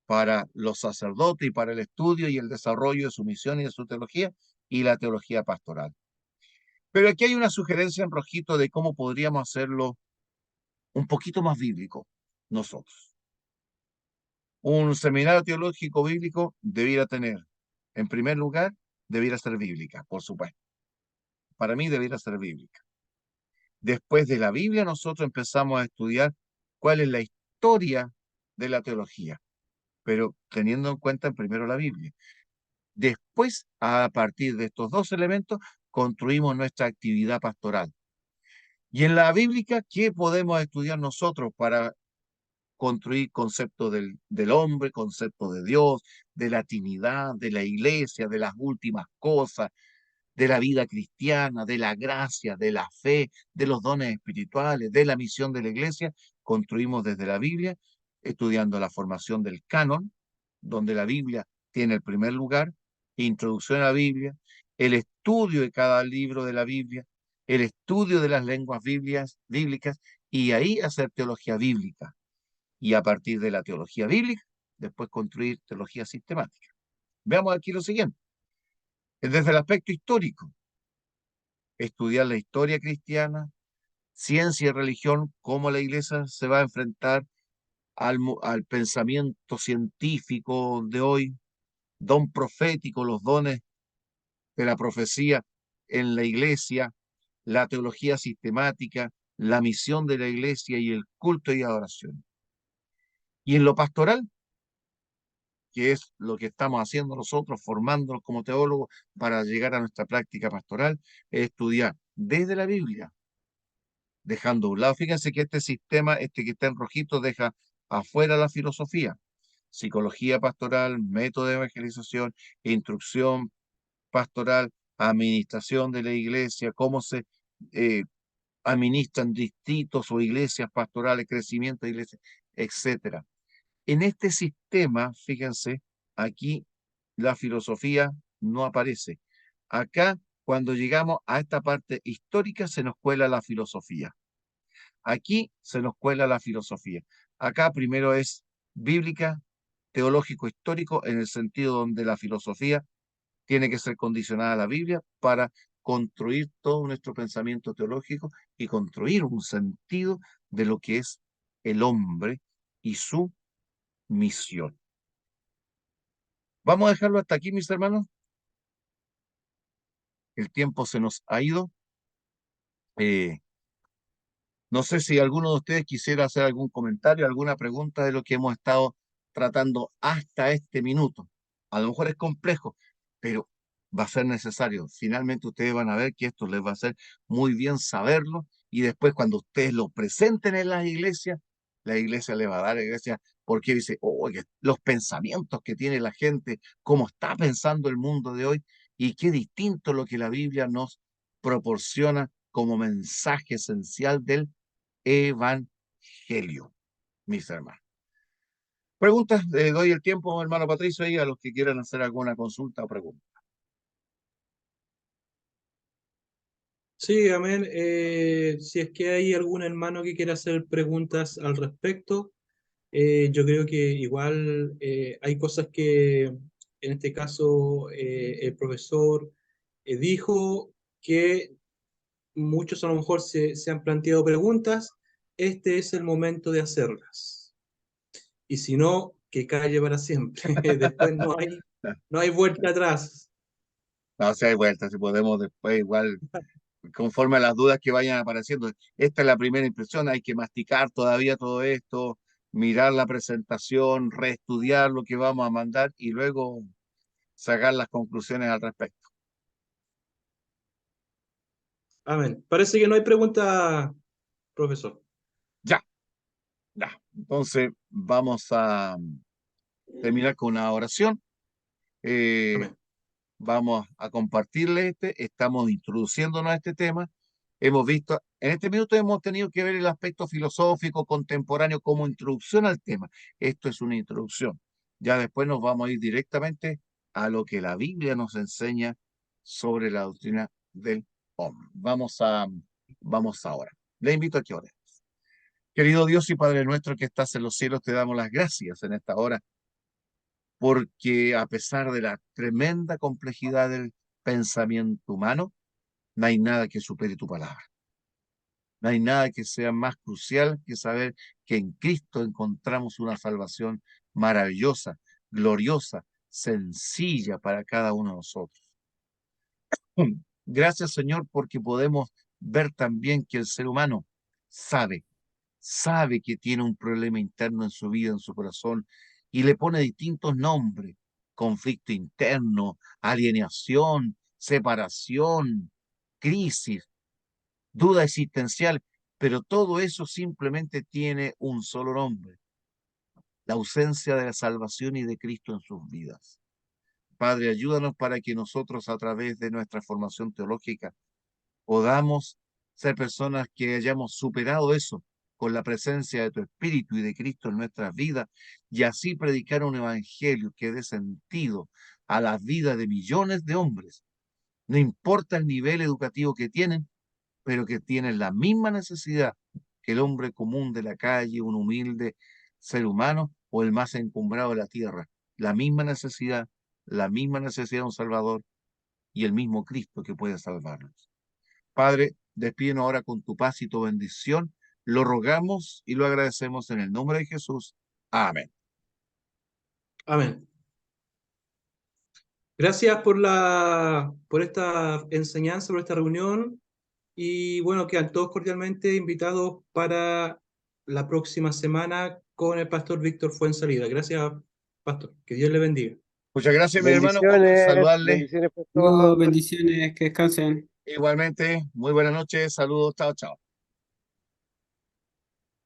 para los sacerdotes y para el estudio y el desarrollo de su misión y de su teología, y la teología pastoral. Pero aquí hay una sugerencia en rojito de cómo podríamos hacerlo un poquito más bíblico nosotros. Un seminario teológico bíblico debiera tener, en primer lugar, debiera ser bíblica, por supuesto. Para mí debiera ser bíblica. Después de la Biblia, nosotros empezamos a estudiar cuál es la historia de la teología, pero teniendo en cuenta primero la Biblia. Después, a partir de estos dos elementos, construimos nuestra actividad pastoral. Y en la bíblica, ¿qué podemos estudiar nosotros para construir conceptos del hombre, conceptos de Dios, de la Trinidad, de la iglesia, de las últimas cosas, de la vida cristiana, de la gracia, de la fe, de los dones espirituales, de la misión de la iglesia? Construimos desde la Biblia, estudiando la formación del canon, donde la Biblia tiene el primer lugar, introducción a la Biblia, el estudio de cada libro de la Biblia, el estudio de las lenguas bíblicas, y ahí hacer teología bíblica. Y a partir de la teología bíblica, después construir teología sistemática. Veamos aquí lo siguiente. Desde el aspecto histórico, estudiar la historia cristiana, ciencia y religión, cómo la iglesia se va a enfrentar al pensamiento científico de hoy, don profético, los dones de la profecía en la iglesia, la teología sistemática, la misión de la iglesia y el culto y adoración. Y en lo pastoral, que es lo que estamos haciendo nosotros, formándonos como teólogos para llegar a nuestra práctica pastoral, es estudiar desde la Biblia, dejando a un lado. Fíjense que este sistema, este que está en rojito, deja afuera la filosofía, psicología pastoral, método de evangelización, instrucción pastoral, administración de la iglesia, cómo se eh, administran distritos o iglesias pastorales, crecimiento de iglesias, etcétera. En este sistema, fíjense, aquí la filosofía no aparece. Acá, cuando llegamos a esta parte histórica, se nos cuela la filosofía. Aquí se nos cuela la filosofía. Acá primero es bíblica, teológico, histórico, en el sentido donde la filosofía tiene que ser condicionada a la Biblia para construir todo nuestro pensamiento teológico y construir un sentido de lo que es el hombre y su misión. Vamos a dejarlo hasta aquí, mis hermanos. El tiempo se nos ha ido. Eh, no sé si alguno de ustedes quisiera hacer algún comentario, alguna pregunta de lo que hemos estado tratando hasta este minuto. A lo mejor es complejo, pero va a ser necesario. Finalmente ustedes van a ver que esto les va a hacer muy bien saberlo y después cuando ustedes lo presenten en las iglesias, la iglesia le va a dar a la iglesia porque dice, oye, los pensamientos que tiene la gente, cómo está pensando el mundo de hoy y qué distinto lo que la Biblia nos proporciona como mensaje esencial del evangelio, mis hermanos. Preguntas, doy el tiempo, hermano Patricio, ahí a los que quieran hacer alguna consulta o pregunta. Sí, amén. Si es que hay algún hermano que quiera hacer preguntas al respecto, yo creo que igual hay cosas que en este caso el profesor dijo que muchos a lo mejor se han planteado preguntas. Este es el momento de hacerlas. Y si no, que calle para siempre. Después no hay vuelta atrás. No, si hay vueltas, si podemos después igual, conforme a las dudas que vayan apareciendo. Esta es la primera impresión, hay que masticar todavía todo esto, mirar la presentación, reestudiar lo que vamos a mandar y luego sacar las conclusiones al respecto. Amén. Parece que no hay pregunta, profesor. Ya, ya. Entonces vamos a terminar con una oración. Eh, Amén. Vamos a compartirle estamos introduciéndonos a este tema. Hemos visto, en este minuto hemos tenido que ver el aspecto filosófico contemporáneo como introducción al tema. Esto es una introducción. Ya después nos vamos a ir directamente a lo que la Biblia nos enseña sobre la doctrina del hombre. Vamos ahora. Le invito a que ore. Querido Dios y Padre nuestro que estás en los cielos, te damos las gracias en esta hora porque a pesar de la tremenda complejidad del pensamiento humano, no hay nada que supere tu palabra. No hay nada que sea más crucial que saber que en Cristo encontramos una salvación maravillosa, gloriosa, sencilla para cada uno de nosotros. Gracias, Señor, porque podemos ver también que el ser humano sabe sabe que tiene un problema interno en su vida, en su corazón, y le pone distintos nombres: conflicto interno, alienación, separación, crisis, duda existencial, pero todo eso simplemente tiene un solo nombre: la ausencia de la salvación y de Cristo en sus vidas. Padre, ayúdanos para que nosotros a través de nuestra formación teológica podamos ser personas que hayamos superado eso con la presencia de tu Espíritu y de Cristo en nuestras vidas y así predicar un evangelio que dé sentido a la vida de millones de hombres. No importa el nivel educativo que tienen, pero que tienen la misma necesidad que el hombre común de la calle, un humilde ser humano o el más encumbrado de la tierra. La misma necesidad de un Salvador y el mismo Cristo que puede salvarnos. Padre, despídenos ahora con tu paz y tu bendición. Lo rogamos y lo agradecemos en el nombre de Jesús. Amén. Amén. Gracias por esta enseñanza, por esta reunión. Y bueno, quedan todos cordialmente invitados para la próxima semana con el pastor Víctor Fuenzalida. Gracias, pastor. Que Dios le bendiga. Muchas gracias, mi hermano. Gusto en Bendiciones, saludarle. bendiciones, Saludos, pastor. bendiciones, que descansen. Igualmente, muy buenas noches. Saludos. Chao, chao.